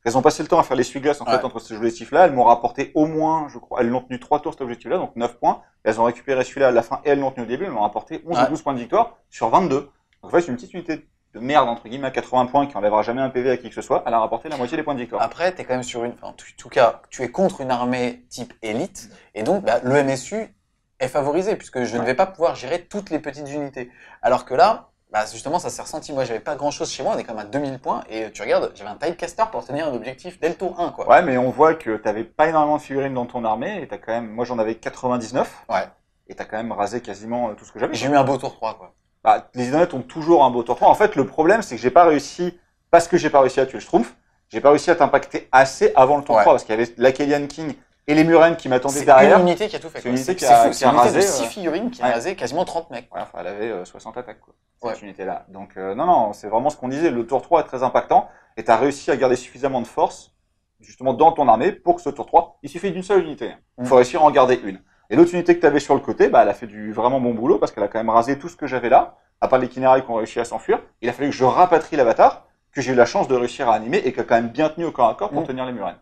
Speaker 2: Elles ont passé le temps à faire l'essuie-glace en fait entre ces objectifs-là. Elles m'ont rapporté au moins, je crois, elles l'ont tenu 3 tours cet objectif-là, donc 9 points. Elles ont récupéré celui-là à la fin et elles l'ont tenu au début. Elles m'ont rapporté 11 ou 12 points de victoire sur 22. Donc en fait, c'est une petite unité de merde, entre guillemets, à 80 points, qui enlèvera jamais un PV à qui que ce soit, elle a rapporté la moitié des points de victoire.
Speaker 1: Après, t'es quand même sur en tout cas, tu es contre une armée type élite, et donc bah, le MSU est favorisé, puisque je ne vais pas pouvoir gérer toutes les petites unités. Alors que là, bah, justement, ça s'est ressenti. Moi, j'avais pas grand chose chez moi, on est quand même à 2000 points, et tu regardes, j'avais un Tidecaster pour obtenir un objectif dès le tour 1, quoi.
Speaker 2: Ouais, mais on voit que t'avais pas énormément de figurines dans ton armée, et t'as quand même, moi j'en avais 99.
Speaker 1: Ouais.
Speaker 2: Et t'as quand même rasé quasiment tout ce que j'avais.
Speaker 1: J'ai eu un beau tour 3, quoi.
Speaker 2: Bah, les Idonettes ont toujours un beau tour 3. En fait, le problème, c'est que j'ai pas réussi, parce que j'ai pas réussi à tuer le Schtroumpf, j'ai pas réussi à t'impacter assez avant le tour 3, parce qu'il y avait l'Akelian King et les Murennes qui m'attendaient derrière.
Speaker 1: C'est une unité qui a tout fait.
Speaker 2: C'est une unité qui
Speaker 1: a
Speaker 2: rasé.
Speaker 1: 6 figurines qui a rasé quasiment 30 mecs.
Speaker 2: Ouais, enfin, elle avait 60 attaques, quoi, cette unité-là. Donc, non, c'est vraiment ce qu'on disait. Le tour 3 est très impactant, et t'as réussi à garder suffisamment de force, justement, dans ton armée, pour que ce tour 3, il suffit d'une seule unité. Il faut réussir à en garder une. Et l'autre unité que tu avais sur le côté, bah, elle a fait du vraiment bon boulot parce qu'elle a quand même rasé tout ce que j'avais là, à part les Kinérailles qui ont réussi à s'enfuir. Il a fallu que je rapatrie l'avatar, que j'ai eu la chance de réussir à animer et qui a quand même bien tenu au corps à corps pour tenir les Murennes.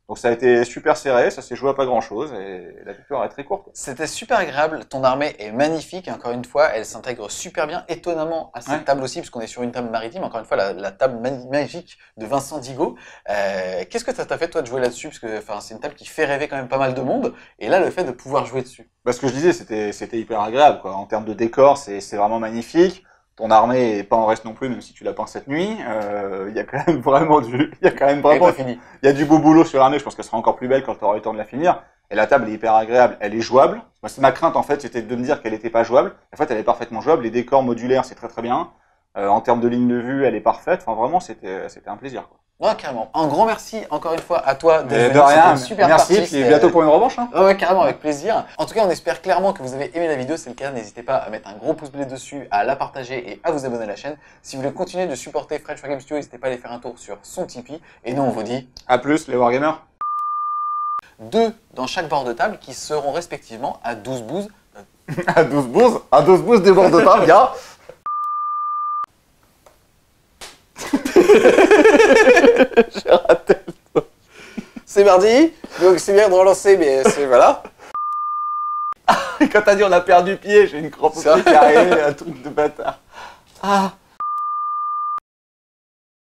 Speaker 2: Donc ça a été super serré, ça s'est joué à pas grand chose et la victoire est très courte.
Speaker 1: C'était super agréable, ton armée est magnifique, et encore une fois, elle s'intègre super bien, étonnamment à cette table aussi, puisqu'on est sur une table maritime, encore une fois, la table magique de Vincent Digo. Qu'est-ce que ça t'a fait toi de jouer là-dessus? Parce que c'est une table qui fait rêver quand même pas mal de monde, et là le fait de pouvoir jouer dessus.
Speaker 2: Bah, ce que je disais, c'était hyper agréable, quoi. En termes de décor, c'est vraiment magnifique. Ton armée est pas en reste non plus, même si tu l'as peint cette nuit. Il y a quand même vraiment il y a du beau boulot sur l'armée. Je pense qu'elle sera encore plus belle quand tu auras eu le temps de la finir. Et la table est hyper agréable. Elle est jouable. Moi, c'est ma crainte, en fait, c'était de me dire qu'elle était pas jouable. En fait, elle est parfaitement jouable. Les décors modulaires, c'est très très bien. En termes de ligne de vue, elle est parfaite. Enfin, vraiment, c'était un plaisir, quoi.
Speaker 1: Ouais, carrément. Un grand merci encore une fois à toi
Speaker 2: de rien.
Speaker 1: Super
Speaker 2: merci,
Speaker 1: partie,
Speaker 2: puis bientôt pour une revanche. Hein.
Speaker 1: Ouais, carrément, avec plaisir. En tout cas, on espère clairement que vous avez aimé la vidéo. C'est le cas, n'hésitez pas à mettre un gros pouce bleu dessus, à la partager et à vous abonner à la chaîne. Si vous voulez continuer de supporter French Wargame Studio, n'hésitez pas à aller faire un tour sur son Tipeee. Et nous, on vous dit
Speaker 2: à plus, les Wargamers.
Speaker 1: 2 dans chaque bord de table qui seront respectivement à 12 bouses.
Speaker 2: À 12 bouses? À 12 bouses des bords de table, gars.
Speaker 1: J'ai raté le temps. C'est mardi, donc c'est bien de relancer, mais c'est voilà.
Speaker 2: Quand t'as dit on a perdu pied, j'ai une crampe au pied qui arrive, un truc de bâtard. Ah.